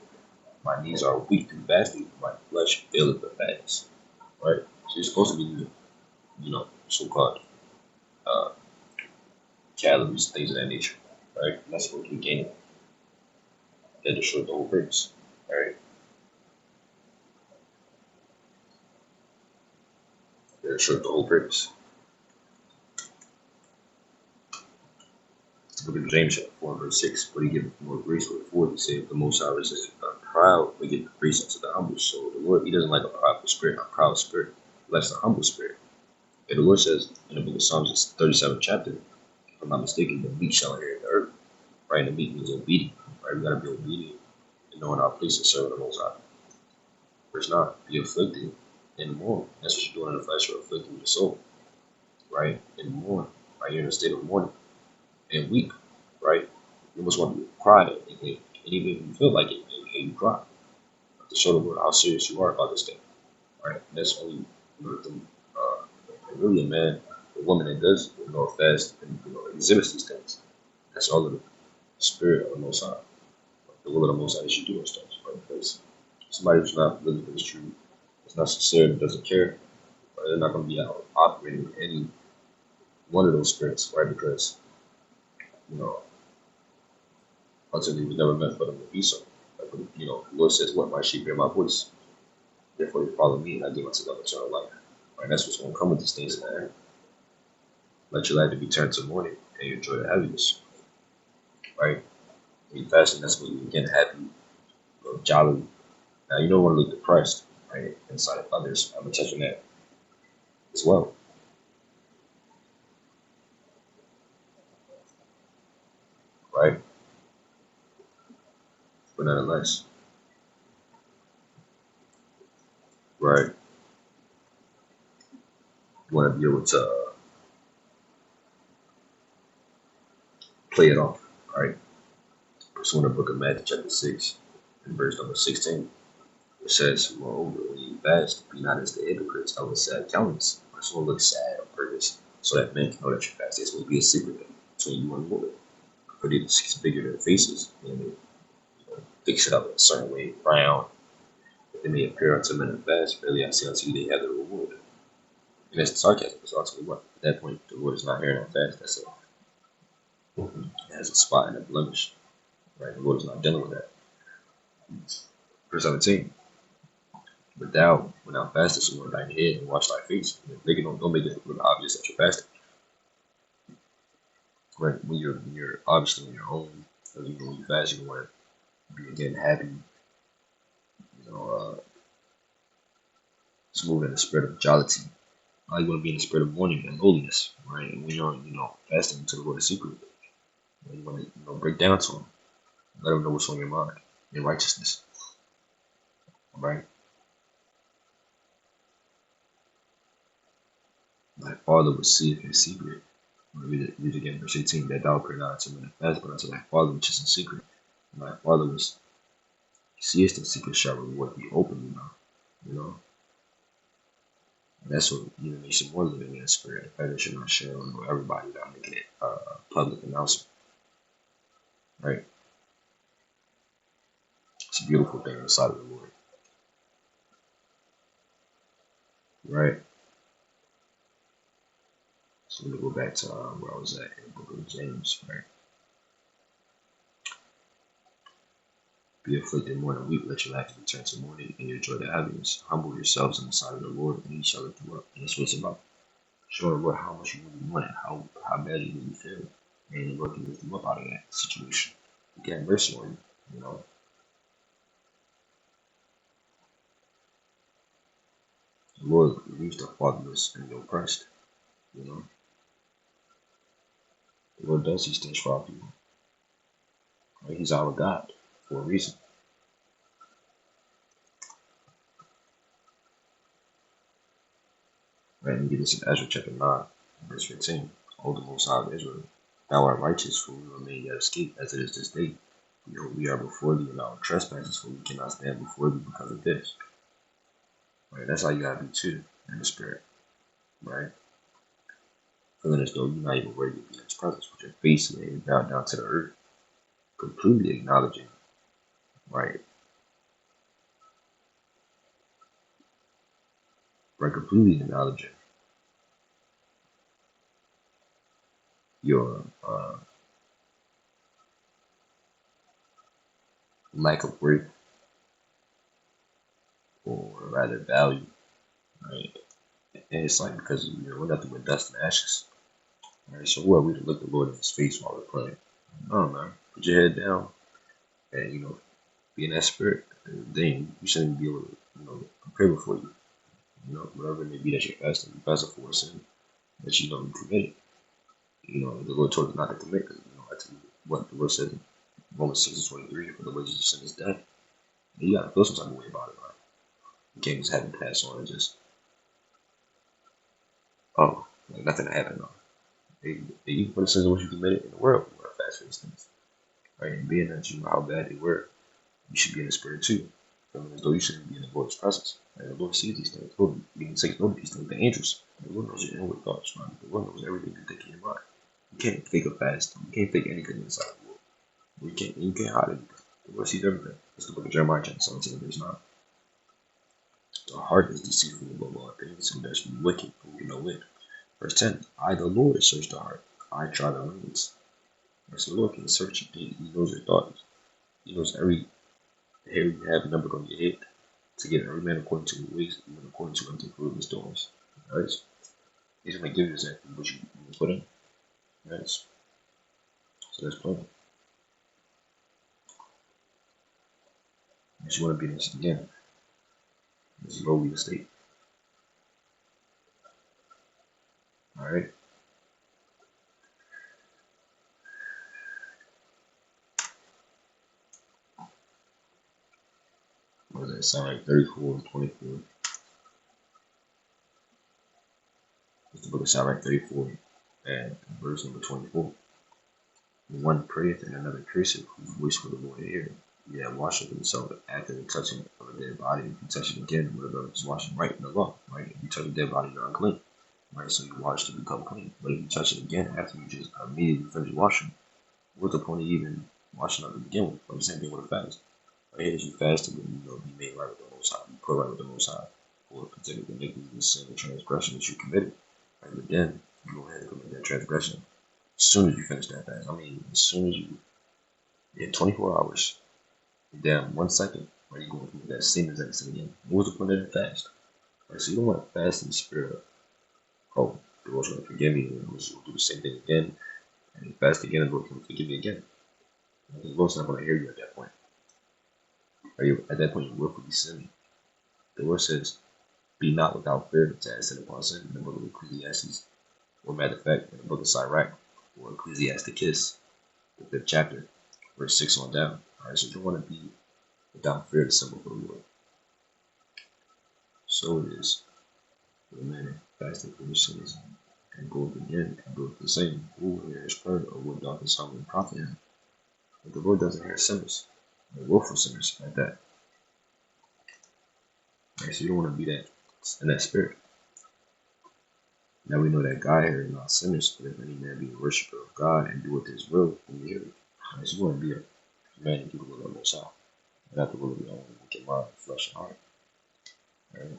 My knees are weak through fasting, my flesh faileth the fast. Right? So you're supposed to be using, you know, so-called uh, calories, things of that nature. Right? And that's supposed to be gaining. That destroyed the whole purpose. Right? That destroyed the whole purpose. Book of James chapter 4 verse 6, but he giveth more grace with forward, he saith the most high resisteth the proud, but give grace unto the humble. So the Lord, he doesn't like a prideful spirit, a proud spirit. He likes a humble spirit. And the Lord says in the book of Psalms, 37th chapter, if I'm not mistaken, the meek shall inherit the earth. Right? The meek means obedient. Right? We gotta be obedient and knowing our place and serving the most high. Verse 9, be afflicted and mourn. That's what you're doing in the flesh, you're afflicting your soul. Right? And mourn. Right? You're in a state of mourning. And weep, right? You almost want to cry, and even if you feel like it, you cry to show the Lord how serious you are about this thing, right? And that's only, you know, really a man, a woman that does, you know, fast and, you know, exhibits these things. That's all of the spirit of the Most High, the will of the Most High that you do those things, right? Because somebody who's not living for this truth, is not sincere, and doesn't care, right? They're not going to be out operating any one of those spirits, right? Because, you know, ultimately, it was never meant for them to be so. Like, you know, the Lord says, "What my sheep hear my voice, therefore they follow me, and I give unto them eternal life." Right? That's what's going to come with these things, man. Let your life to be turned to mourning, and you enjoy the heaviness. Right? When you fasting, that's when you get happy, you know, jolly. Now you don't want to look depressed, right? Inside of others. I'm gonna touch on that as well. Right? But nonetheless, right? You want to be able to play it off, right? So in the book of Matthew, chapter 6, and verse number 16. It says, moreover, when you fast, be not as the hypocrites of a sad countenance. So look sad on purpose, so that men can know that you fast. This will be a secret thing between you and the Lord. For they disfigure their faces, and they, you know, fix it up in a certain way, brown, that they may appear unto men and fast. Verily I say unto you, they have the reward. And that's the sarcasm. So I'll tell you what, at that point, the Lord is not hearing that fast. That's it has a spot and a blemish. Right? The Lord is not dealing with that. Verse 17. But thou, when thou fastest, anoint thine head and wash thy face. Make it, don't make it look obvious that you're fasting. Right? When you're obviously on your own, because you know, when you fast, you want to be again happy, you know, smooth in the spirit of jollity. You want to be in the spirit of mourning and holiness, right? And when you're, you know, fasting to the Lord secretly, you want to, you know, break down to Him, let Him know what's on your mind in righteousness, right? Thy Father will see it in secret. Read it again, verse 18. That thou pray not unto men in fast, but unto thy Father which is in secret. And thy Father which seest in secret shall reward thee openly, you know. And that's what even makes it more living in the spirit. The fact that you're not sharing with everybody without making it a public announcement, right? It's a beautiful thing inside of the Lord, right? So let me go back to where I was at in the book of James, right? Be afflicted more than weep, let your laughter be turned to mourning, and your joy to heaviness. Humble yourselves in the sight of the Lord, and He shall lift you up. And that's what it's about. Show the Lord how much you really want it, how bad you really feel, and the Lord can lift you up out of that situation. He can have mercy on you, you know. The Lord relieves the fatherless and the oppressed, you know. The Lord does these things for our people. Right? He's our God for a reason. Right? And we get this in Ezra chapter 9, verse 15. O the Most High of Israel, thou art righteous, for we remain yet escape as it is this day. Behold, we are before thee in our trespasses, for we cannot stand before thee because of this. Right? That's how you gotta be too in the spirit. Right? Feeling as though you're not even worthy to be in his presence, with your face laying down to the earth, completely acknowledging, right? Right, completely acknowledging your lack of worth, or rather value, right? And it's like because we're nothing but dust and ashes. Right? So who are we to look the Lord in his face while we're praying? No, man. Put your head down and be in that spirit. And then you shouldn't be able to, prepare before you. Whatever it may be that you're fasting, you fast for a sin that you committed. The Lord told us not to commit, because that's what the Lord said in Romans 6:23, for the wages of sin is death. And you gotta feel some type of way about it, right? You can't just have it pass on and just, like nothing happened. Even for the sins of what you committed in the world, you gotta fast for these things. Right? And being that you know how bad they were, you should be in the spirit too. Feeling as though you shouldn't be in the Lord's presence. Right? The Lord sees these things. The Lord even takes note of these things, the angels. The Lord knows your inward thoughts, right? The Lord knows everything you think in your mind. You can't fake a fast. You can't fake anything inside the Lord. You can't hide anything. The Lord sees everything. That's the book of Jeremiah chapter 17, verse 9. The heart is deceitful above all things, and desperately wicked, who can know it? Verse 10, I, the Lord, search the heart. I try the reins. So the Lord can search you. He knows your thoughts. He knows every hair you have numbered on your head, to give every man according to his ways, even according to unto fruit of his doings. Right? He's going to give you exactly what you put in. Right? So that's plenty. If you want to be in this again, this lowly estate. Alright? What does that sound like? 34 and 24. It's the book of Sirach 34 and verse number 24. One prayeth and another curseth, whose voice for the Lord hear. Yeah, washeth himself after the touching of a dead body. If you touch it again, whatever is washing right in the law, right? If you touch a dead body, you're unclean, right? So you wash to become clean. But if you touch it again after you just immediately finish washing, what's the point of even washing up to begin with? Like the same thing with a fast. Right here, you fast to be made right with the Most High, you put right with the Most High, or protect the iniquity, the sin, the transgression that you committed. Right? But then you go ahead and commit that transgression as soon as you finish that fast. As soon as you, in 24 hours, damn 1 second, right, you're going to commit that same exact sin again. What was the point of that fast? Right? So you don't want to fast in the spirit of, oh, the Lord's going to forgive me, and we'll do the same thing again, and you fast again, and the Lord's going to forgive me again. And the Lord's not going to hear you at that point. Right? At that point, you're willfully sinning. The Lord says, be not without fear to add sin upon sin, in the book of Ecclesiastes, or matter of fact, in the book of Sirach, or Ecclesiasticus, the 5th chapter, verse 6 on down. Alright, so you don't want to be without fear to sin before the Lord. So it is for the man fasting for his sins, and goeth again and doeth the same. Who will hear his prayer, or what doth his humble profit him? But the Lord doesn't hear sinners, and willful sinners at that. Alright, so you don't want to be that in that spirit. Now we know that God heareth not sinners, but if any man be a worshiper of God and doeth his will, then he heareth. Right, so you want to be a man and do the will of the Most High, and not the will of your own wicked mind, flesh, and heart. Right?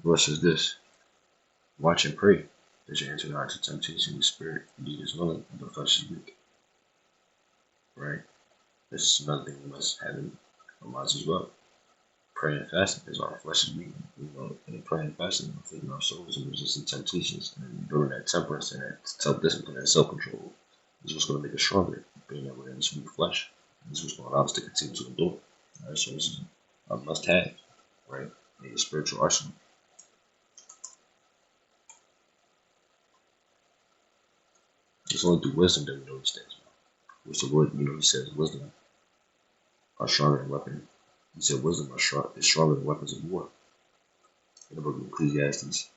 The Lord says this, watch and pray, that you enter not into temptation. The spirit indeed is willing, but the flesh is weak. Right? This is another thing we must have in our minds as well. Praying and fasting, because our flesh is weak. In praying and fasting, we're feeding our souls and resisting temptations, and building that temperance and that self-discipline and self-control. This is what's going to make us stronger, being able to in this weak flesh. This is what's going to allow us to continue to endure. Alright, so this is a must-have. right? In your spiritual arsenal. It's only through wisdom that we know these things. Which the word, he says wisdom are stronger than weapons. He said wisdom is stronger than weapons of war. In the book of Ecclesiastes,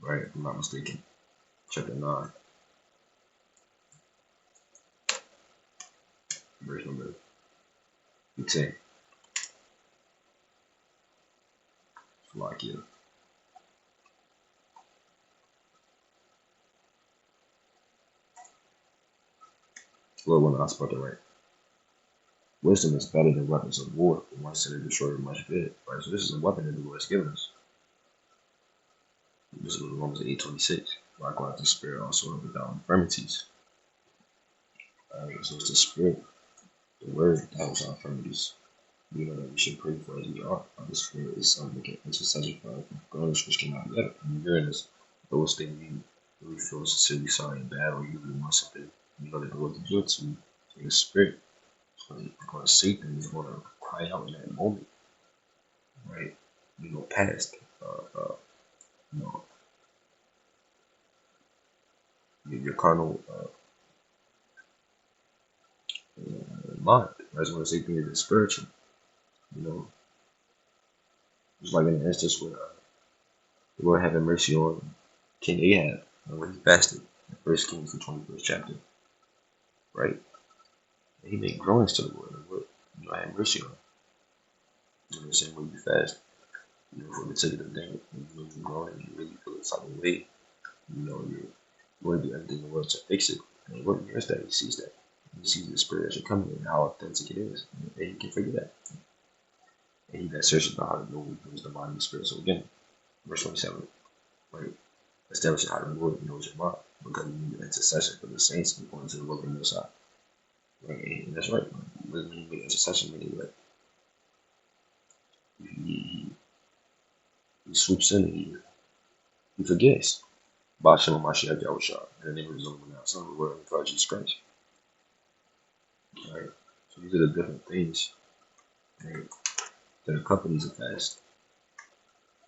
right? If I'm not mistaken, chapter 9, verse number 10. Slovakia. Lord, when I spelled it right. Wisdom is better than weapons of war, but one sin is destroyed much good. Right? So this is a weapon that the Lord has given us. This is Romans 8:26. Likewise, the Spirit also helpeth our infirmities. So it's the Spirit, the Word that helps our infirmities. We know that we should pray for as we ought. The Spirit is something that can intercession for our groans which cannot be uttered. And you're in this, those things you really feel sincerely sorry and bad, or you really want something, you know that the Lord is good to you. So the Spirit is going to say things, is going to cry out in that moment, right? Past, you know, your carnal mind. I just want to say things that's spiritual. Just like in the instance where the Lord having mercy on King Ahab when he fasted in 1 Kings, the 21st chapter, right? And he made groanings to the Lord. The Lord, I have mercy on him. You know what I'm saying? When you fast, for the sake of the thing, you're growing, you really feel the type of way, you're going to do everything in the world to fix it. And the Lord hears that, he sees that. He sees the spirit that you're coming and how authentic it is. And he can figure that. And he that searches out how to know who knows the mind and the spirit. So again, verse 27, right? Establishing how the Lord knows your mind. Because you need intercession for the saints according to the will of the Most High. Right? And that's right. When you make intercession, meaning that he swoops in and he forgives. Ba'ashem Mashiach Yahushua. In the name of his own now, Son of the Lord and God Jesus Christ. Right? So these are the different things, right, that accompanies a fast.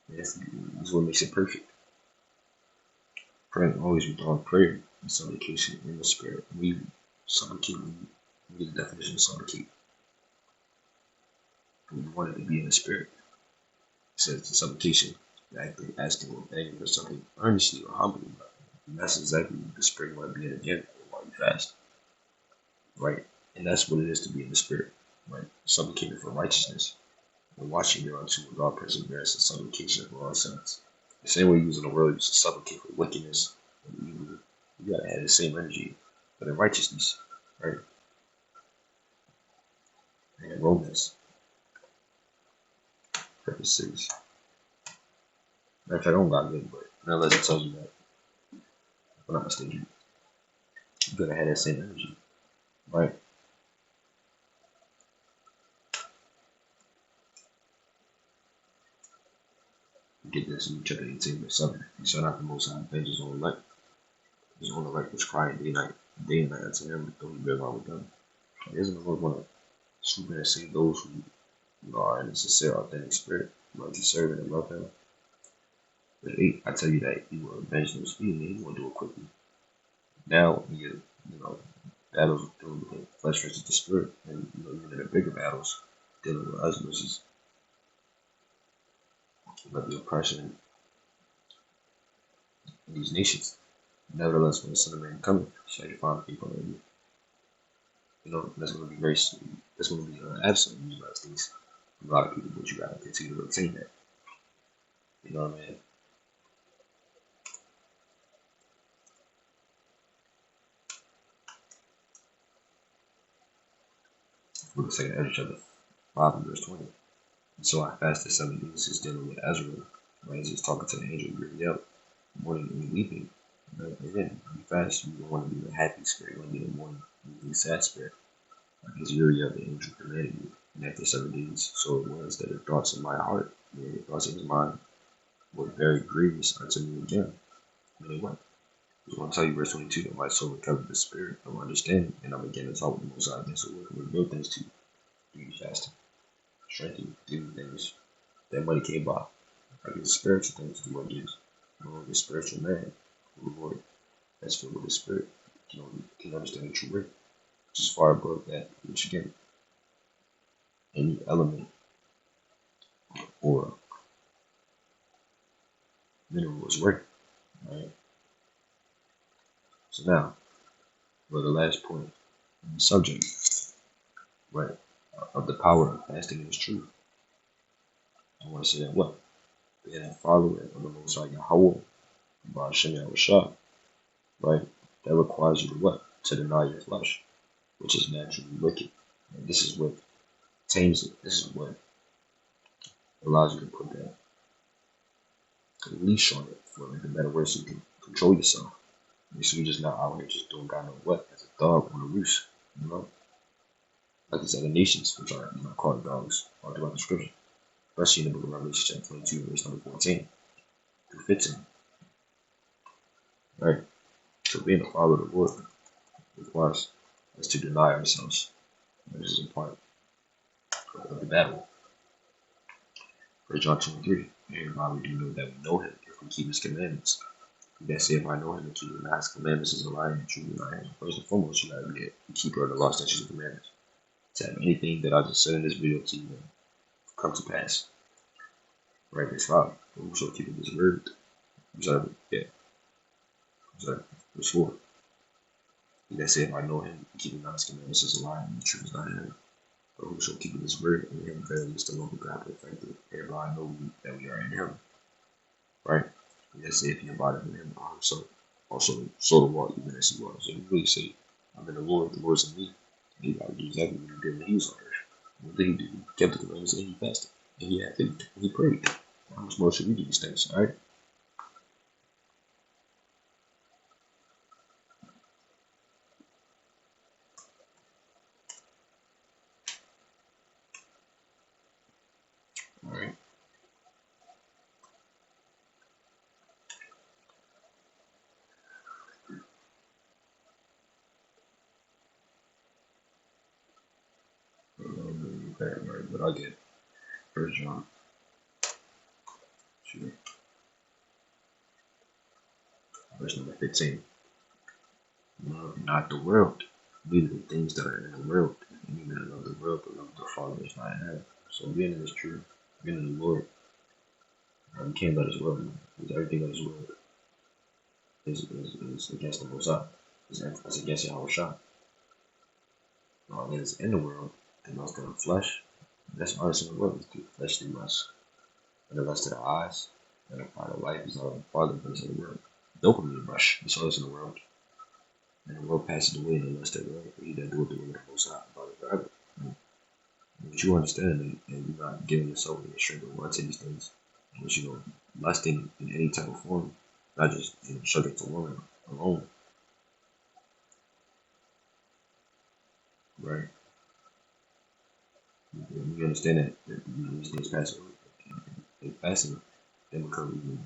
This is what makes it perfect. Praying always with all prayer and supplication in the spirit. We supplicate, we get the definition of supplicate. We want it to be in the spirit. It says the supplication, asking or begging for something earnestly or humbly. And that's exactly what the spirit want to be in again while you fast. Right? And that's what it is to be in the spirit. Right? Supplicating for righteousness. And watching thereunto with all perseverance and supplication for all sins. The same way you use in the world, you used to supplicate for wickedness and evil. You gotta have the same energy, but in righteousness, right? And Romans, chapter 6. Matter of fact, I don't got good, but nonetheless, it tells you that, if I'm not mistaken, you gotta have that same energy, right? Get this in chapter 18, verse 7. You shall not the Most High avenge his own elect. His own elect which cry day and night unto him, though he bear wrong with them. Isn't the Lord going to swoop in and save those who are in a sincere, authentic spirit, love to serve and love him? Verse 8, I tell you that he will avenge them speedily, he won't do it quickly. Now, when you battles dealing with the flesh versus the spirit, and even in the bigger battles, dealing with us versus the oppression in these nations. Nevertheless, when the Son of Man cometh, shall you find people in you. That's going to be that's going to be absent in the United States. A lot of people, but you got to continue to retain that. You know what I mean? For the second Ezra chapter 5 and verse 20. And so I fasted 7 days, is dealing with Ezra, right? He's talking to the angel, bringing out mourning and weeping. But again, you fast, you don't want to be in a happy spirit, you want to be in a mourning, a sad spirit. Because you already have the angel commanded you. And after 7 days, so it was that the thoughts of my heart, the thoughts of his mind, were very grievous unto me again. Meaning what? I want to tell you, verse 22, that my soul recovered the spirit of understanding, and I'm again to talk with the Most High against the Lord and reveal things to you through you fasting. strengthen you, give you things that money can't buy. Like it's spiritual things the Lord gives. The spiritual man, the Lord that's filled with the Spirit, can understand the true word, which is far above that which again any element or mineral is worth. Right? So now, for the last point on the subject, right, of the power of fasting is truth. I want to say that what? Being a follower of the Most High Yahweh, by Hashem Yahushua, right? That requires you to what? To deny your flesh, which is naturally wicked. And this is what tames it. This is what allows you to put that leash on it, for like a better word, so you can control yourself. So you're just not out here just doing God know what as a dog on a loose, you know? Like these other nations, which are called dogs all throughout the scripture. Especially in the book of Revelation chapter 22, verse number 14 through 15. Right? So being a follower of the Lord requires us to deny ourselves. This is a part of the battle. First John 2 and 3. Hereby we do know that we know him if we keep his commandments. That say if I know him and keep not his commandments is a lie and truly not him. First and foremost, you gotta be a keeper of the law, statutes, and commandments. To have anything that I just said in this video to you come to pass. Right, verse 5. Who shall keep his word? Observe it. Yeah. Observe it. Verse 4. That say if I know him, keeping not his commandments is a lie, and the truth is not in him. But who shall keep his word, and him verily is the love of God perfected. Everybody know that we are in him. Right? That say if you abide in him, also so the walk even as he was. So you really say, I'm in the Lord's in me. And he got to do exactly what he did when he was on earth. What did he do? He kept the commandments and he fasted. And he had faith. And he prayed. How much more should we do these things? Alright? Alright. Right, but I get First John. Sure. Verse number 15. Love not the world, neither the things that are in the world. If any man love the world, the love of the Father is not in him. So being in this truth, being in the Lord, you can't let his world, because everything in his world is against the Most High. It's against Yahushua. All that is in the world, the lust of the flesh, that's all that's in the world, is through fleshly lust. And the lust of the eyes, and the pride of life is all the Father brings in the world. Dopamine rush, that's all that's in the world. And the world passes away in the lust of the world, but he that doeth the will of the Most High about it forever. But you understand and you're not giving yourself any strength to want to these things. But lusting in any type of form, not just subject to woman alone. Right? You understand that these things pass away. They passing, then become even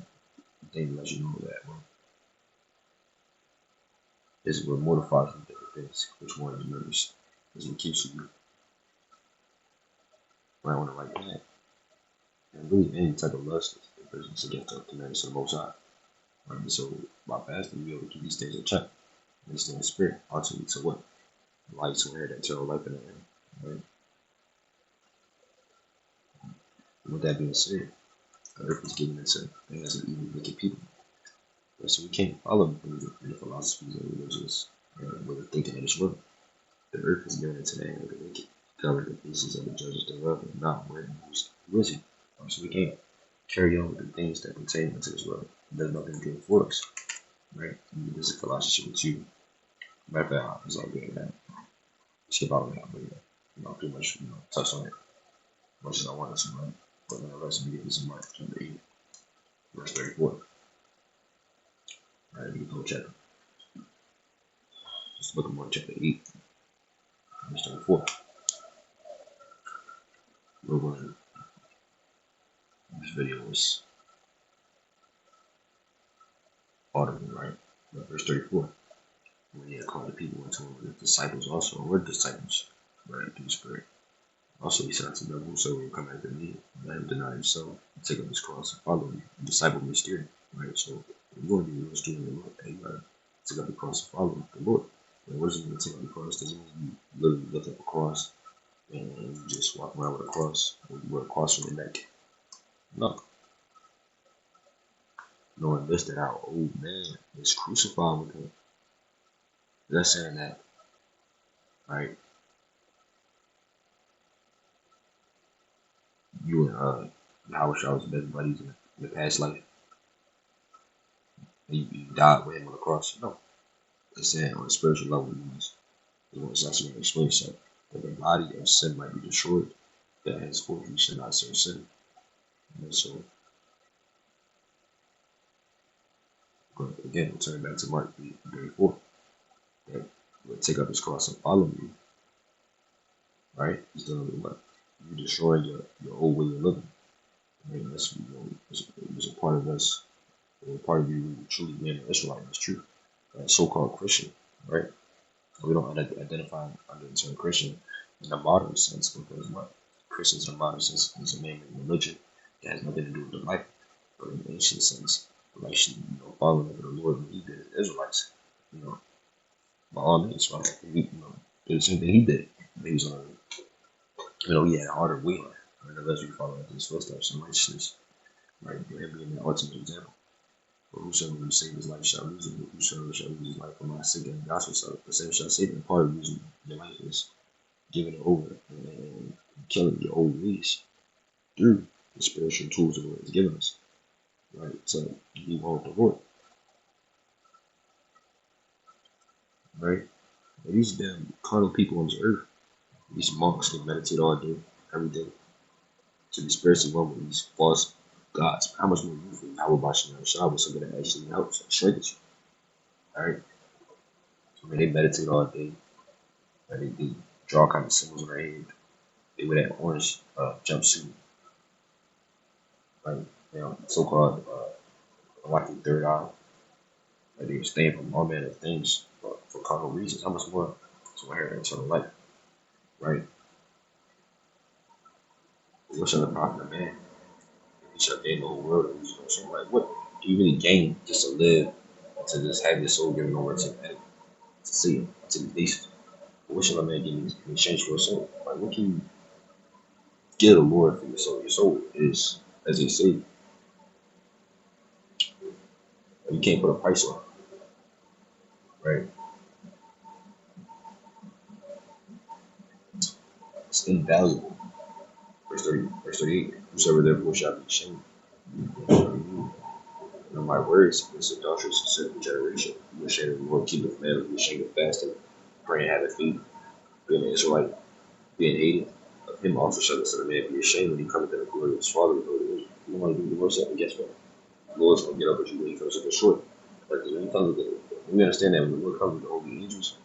the thing that lets you know that this is what mortifies you different things, which one is members. This is what keeps you right on the right path. And really any type of lust is against the commandments of the Most High. Right? So by fasting, you'll be able to keep these things in check. And stay in the spirit, ultimately to what? Light to inherit that eternal life in the end. Right? And with that being said, the earth is getting into hands of evil, wicked people. Right? So we can't follow the philosophies and religions and way of thinking of this world. The earth is given into the hand of the wicked, covered the pieces of the judges thereof, and not where who is he? So we can't carry on with the things that pertain into this world. There's nothing good for us. Right? This is Colossians 2. Matter of fact, it's all good, man. Skip out on that, but pretty much, touch on it as much as I wanted to, right? But nonetheless, let me get this in Mark chapter 8, verse 34. Alright, read the whole chapter. Let's look at Mark chapter 8, verse 34. We're going this video was audible, right? But verse 34. When he had called the people into him, the disciples also were disciples, right? Through the Spirit. Also, he said unto them, whosoever will come after me, let him deny himself, take up his cross, and follow me. The disciple may steer, right? So, if you want to be a real student of the Lord, you got to take up the cross and follow the Lord. And what does it mean to take up the cross? Doesn't mean you literally lift up a cross and you just walk around with a cross, or you wear a cross on your neck. No. Knowing this, that our old man is crucified with him. That's saying that, right? You and Howard Shaw was best buddies in the past life, and you died with him on the cross. No. It's saying on a spiritual level, you want to actually explain something. That the body of sin might be destroyed, that henceforth you should not serve sin. And so, again, we'll turn back to Mark 3:34. That will take up his cross and follow me, right? It's dealing with what? You destroy your old way of living. Right? That's, it's a part of us, a part of you truly being an Israelite. That's true. So-called Christian, right? We don't identify under the term Christian in the modern sense because what Christians in the modern sense is a name of religion that has nothing to do with the Bible. But in the ancient sense, like following after the Lord and He did Israelites, by all means, right? He, did the same thing He did. He was on, He had a harder way on, right? Unless we follow after His footsteps and righteousness, right? Him being the ultimate example. For whosoever will save his life shall lose it, but whosoever shall lose his life for my sake and the gospel shall, the same shall save it. Part of losing your life is giving it over and killing your old ways through the spiritual tools the Lord has given us, right? So be one with the Lord, right? And these damn carnal people on this earth, these monks, they meditate all day, every day, to be spiritually one with these false gods. How much more you think How about Shah was something that actually helps and strengthens you, right? I mean, they meditate all day, right? They draw kind of symbols in their head. They wear that orange jumpsuit, like so-called like the third eye. Like they abstain from all manner of things for carnal reasons. How much more to inherit eternal life, right? What shall the profit of man? He shall gain the whole world and lose his soul. Like, what do you really gain just to live, to just have your soul given over to the enemy, to see to the beast? What shall a man give in exchange for a soul? Like, what can you get a Lord for your soul? Your soul is, as they say, you can't put a price on it, right? It's invaluable. Verse 38. Whosoever therefore shall be ashamed, shall be moved. And my words, this adulterous and sinful generation, who ashamed of the Lord, keep the commandments, be ashamed of fasting, praying, having faith, being an Israelite, being hated. Of him also shall the Son of Man be ashamed when he cometh in the glory of his Father. You want to do the Lord's stuff, and guess what? The Lord's going to get up with you when he comes to the short. Because when he comes with we understand that when the Lord comes with the holy angels,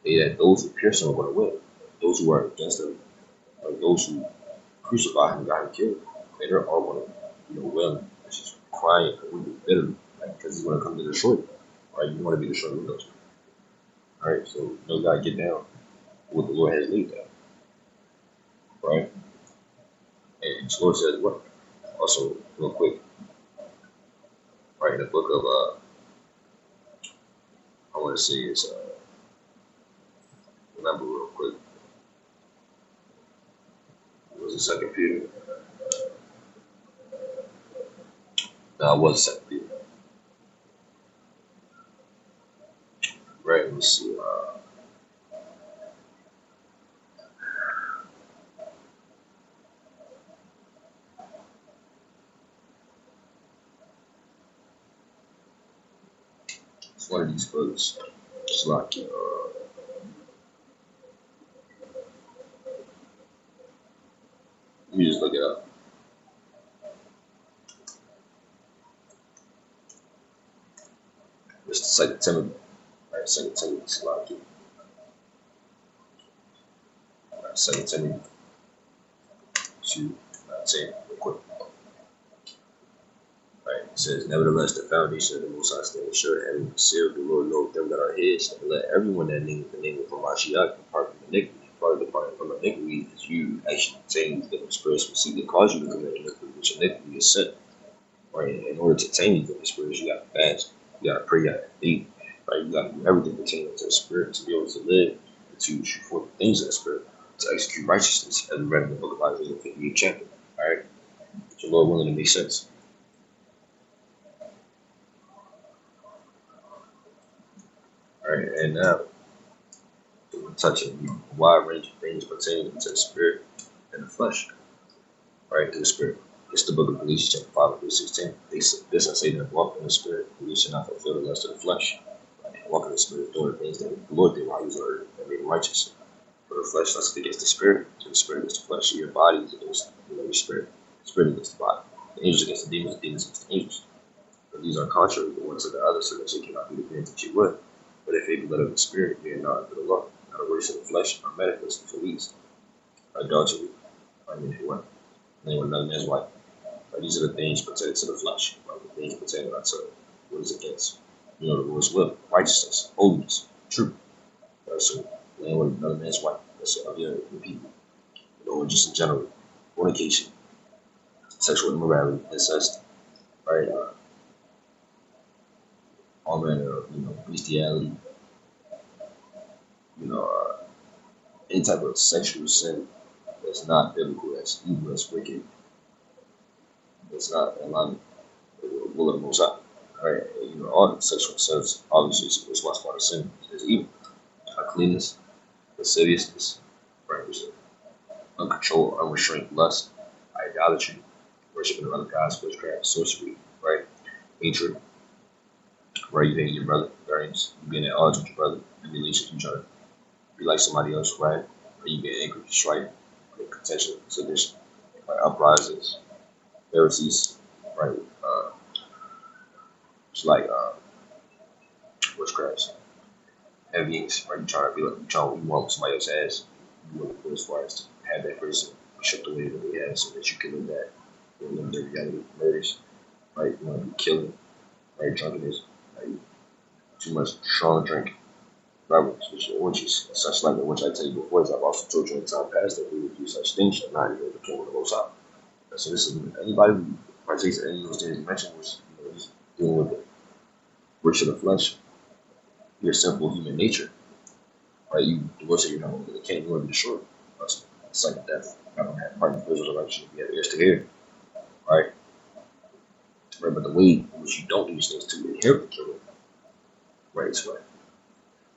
that those who pierce him are going to win. Those who are against him, like those who crucified him, got him killed, and they're all going to, wail, just crying bitterly, like, because he's going to come to destroy you. Right? You want to be destroyed with those. All right, so you got to get down what the Lord has laid down, right? And the Lord says what? Also, real quick, right in the book of I want to say it's remember real quick. It was the Second Peter. No, it was Second Peter. Right. Let me see. It's one of these books. It's like you just look it up. It's the Second Timothy. Right. Second Timothy. It's like Second Timothy 2:19. Real quick. Right. It says, nevertheless, the foundation of the Most High stands sure, having sealed the Lord knoweth them that are his, and let everyone that nameth the name of Hamashiach depart from iniquity. part of departing from iniquity is you actually obtaining these different spirits will seek to cause you to commit iniquity, which iniquity is sin. Right? In order to attain these different spirits, you got to fast, you got to pray, you got to eat, right? You got to do everything pertaining to the spirit to be able to live, to shoot for the things of the spirit, to execute righteousness, as we read in the book of Isaiah 58th chapter. All right? So Lord willing, it makes sense. All right, and now we're touching a wide range of things pertaining to the spirit and the flesh. Right, to the spirit. It's the book of Galatians chapter 5 verse 16. This I say that walk in the spirit, and you shall not fulfill the lust of the flesh. Right? Walk in the spirit, doing the things that the Lord did while he was on earth, that made him righteous. For the flesh lusts against the spirit, so the spirit against the flesh, so your body is against your spirit, the spirit against the body. The angels against the demons, the demons against the angels. But these are contrary the one to the other, so that you cannot do the things that you would. But if they be led of the spirit, they are not under the law. Now the works of the flesh are manifest for these: adultery, unusual, and with another man's wife. Right? These are the things pertaining to the flesh, right? The things pertaining to what is against, the Lord's will, righteousness, holiness, truth. Right? So, laying with another man's wife, that's other people, or just in general, fornication, sexual immorality, incest, right? All manner of, bestiality, any type of sexual sin that's not biblical, that's evil, that's wicked, that's not in alignment with the will of the Most High. Right? All the sexual sins, obviously, is what's part of sin, is evil. Uncleanness, lasciviousness, right? Which is uncontrolled, unrestrained lust, idolatry, worshiping of other gods, witchcraft, sorcery, right? Hatred, right? You hate your brother, variance, you being at odds with your brother, emulation, you trying to be like somebody else, right? Or you get angry, strife, contention, sedition, right? Uprisings, Pharisees, right? It's like witchcraft, envyings, right? You trying to be like, you want somebody else has, you want to go as far as to have that person shipped away that they have so that you can live that, live their reality, murders, right? You want to be killing, right? Drunkenness, right? Too much strong drink, reverence, which are orgies, such like which I tell you before, as I've also told you in time past that we would do such things, shall not even the kingdom of the Most High. So this is anybody who partakes in any of those things mentioned was just dealing with the works of the flesh, your simple human nature, right? The Lord said you're not going to get the kingdom, you're going to be destroyed. That's the second death. I don't have part of the visual direction if you have ears to hear, right? Right, but the way in which you don't do these things to inherit the kingdom, right? It's right.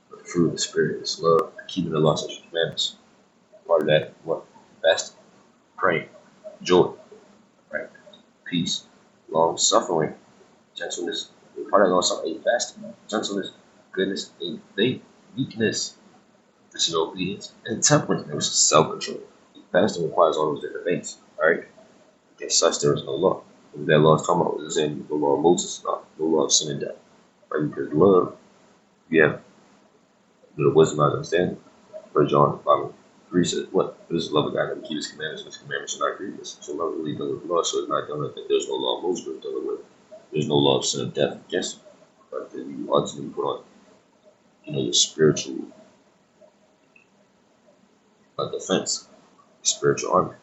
But the fruit of the spirit is love, keeping the law, such as commandments. Part of that, what? Fasting, praying, joy, right? Peace, long suffering, gentleness. Part of long suffering, fasting, gentleness, goodness, faith, meekness, which is obedience, and temperance, which is self-control. Fasting requires all those different things, all right? Against such there is no law. What that law is talking about is in the law of Moses, not the law of sin and death, right? Because love, you have the wisdom and understanding. 1 John 5:3 says, what? It is the love of God that keep his commandments, and his commandments are not grievous. So love really dealing with law, so it's not dealing with there's no law of Moses, but dealing with there's no law of sin and death against you. But then you ultimately put on, your spiritual defense, spiritual armor,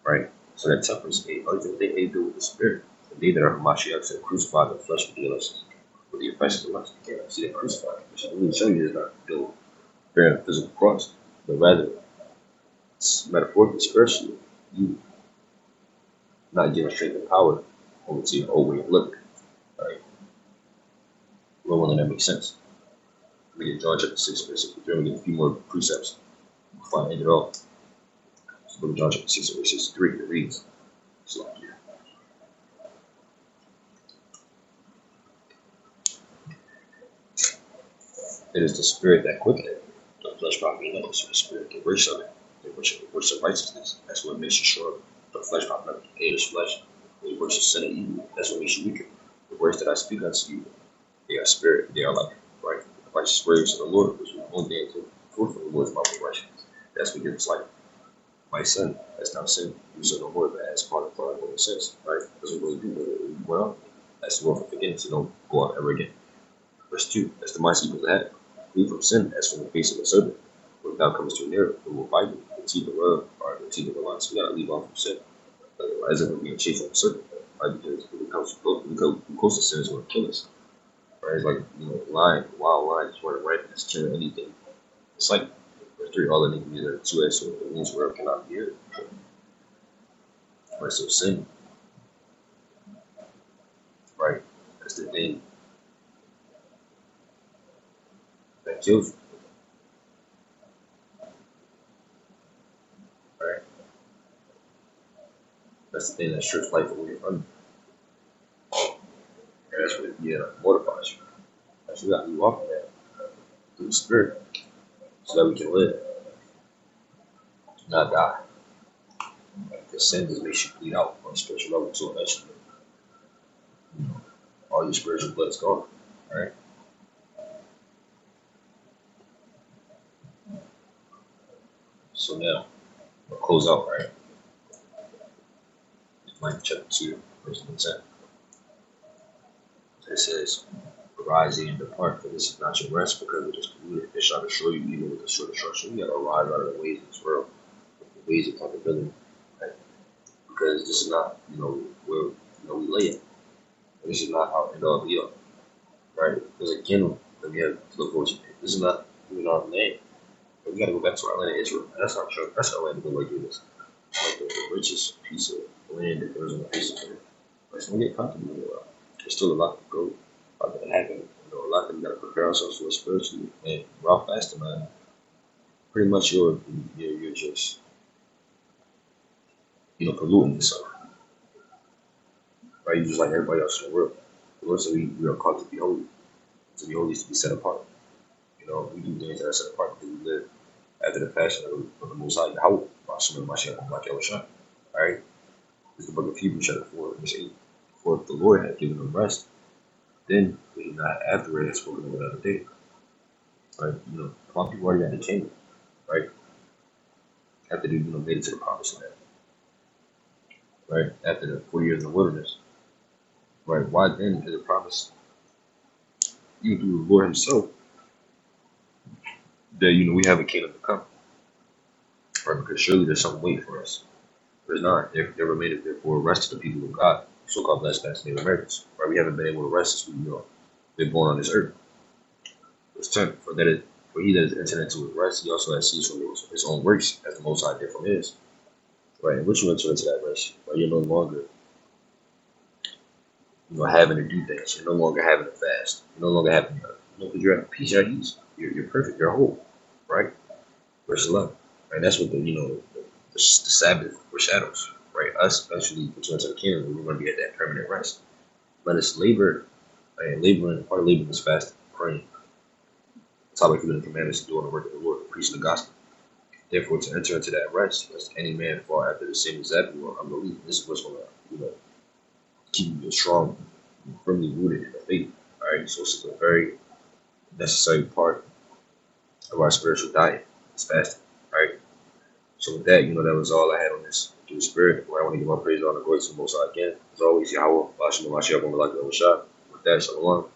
right? So that temperance aid, ultimately they do with the spirit. And they that are Hamashiach said, crucify the flesh with the lust, with the affections of lust. You can't see that crucified. Which really show you is not go bearing a physical cross, but rather metaphorically, spiritually, you not giving strength and power over to your old way of living, right? Well, when that makes sense. We get John chapter 6, verse 63, we get a few more precepts before I end it off. So book of John chapter 6, verse 63, it reads, it's like here. It is the spirit that quickeneth, the flesh profit nothing, so the spirit, the works of it, the works of righteousness. That's what makes you sure the flesh profit nothing. It is flesh, the works of sin and evil. That's what makes you weaker. The words that I speak unto you, they are spirit, they are like, right? The righteous words of the Lord, which we only be able to prove from the Lord's mouth of righteousness. That's what gives us life. My son has not sinned. You shall no more, but as part of the sins, right? That's what we do. Well, that's the Lord for forgiveness, so don't go out ever again. Verse 2, that's the mindset people have. Flee from sin as from the face of a serpent. When thou comest to near, it will fight you. The teeth of love are the teeth of the lion. So we gotta leave off from sin. As if we're being chased from a serpent. Right? Because when it comes to close, we go close to sin is gonna kill us. Right? It's like, lion, wild lion is running right that's killing anything. It's like there's three other niggas either two-edged sword. It means where cannot be here. Right, so sin, right? That's the thing that kills you, right? That's the thing that strips life away from you. And that's what mortifies you. That's what we gotta walk in that through the spirit so that we can live, not die. Because sin just makes you bleed out on a spiritual level, so eventually, all your spiritual blood is gone, right? So now, we'll close out, right? Micah chapter 2, verse 10. It says, arise ye and depart, for this is not your rest, because it is polluted. It shall destroy you even with a sure destruction. You gotta arise out of the ways of this world, the ways of comfortability, right? Because this is not, where we lay it. This is not our end all be all, right? Because again, we have to look forward to this is not even our land. But we gotta go back to our land of Israel. That's our land to go like this. Like the richest piece of land that there is on the face of the earth. Let's don't get comfortable with it. There's still a lot to go, a lot that happen. A lot that we gotta prepare ourselves for spiritually. And raw fasting, man. Pretty much you're just polluting yourself, right? You just like everybody else in the world. The Lord said we are called to be holy. To be holy is to be set apart. We do things that are set apart because we live after the fashion of the Most High Yahweh. Right? It's the book of Hebrews chapter 4, verse 8. For if the Lord had given them rest, then would he not afterward have spoken of another day? Right? A lot of people already had the kingdom, right? After they made it to the promised land. Right? After the 4 years in the wilderness. Right? Why then is it promised even through the Lord himself that we have a kingdom to come? Right? Because surely there's some waiting for us. There's not. There remaineth therefore rest to the people of God, so-called less Native Americans. Right? We haven't been able to rest since we've been born on this earth. Verse 10, for he that is entered into his rest, he also has ceased from his own works, as the Most High did from his. Right? And once you enter into that rest, right, you're no longer having to do things. You're no longer having to fast. You're no longer having to, because you're at peace, you're at ease. You're perfect. You're whole. Right? Verse 11. Right? That's what the Sabbath foreshadows, right? Us eventually put you into the kingdom, we're going to be at that permanent rest. Let us labor, and laboring, part of laboring is fasting, praying. That's how we're keeping the commandments to do on the work of the Lord, preaching the gospel. Therefore, to enter into that rest, lest any man fall after the same example or unbelief. This is what's going to, keep you strong, firmly rooted in the faith. All right, so it's a very necessary part of our spiritual diet. It's fasting. All right. So with that, that was all I had on this through the spirit. Where I want to give my praise on the glory to the Most High again. As always, Yahweh, Bashem, Mashiach, With that, Shalom.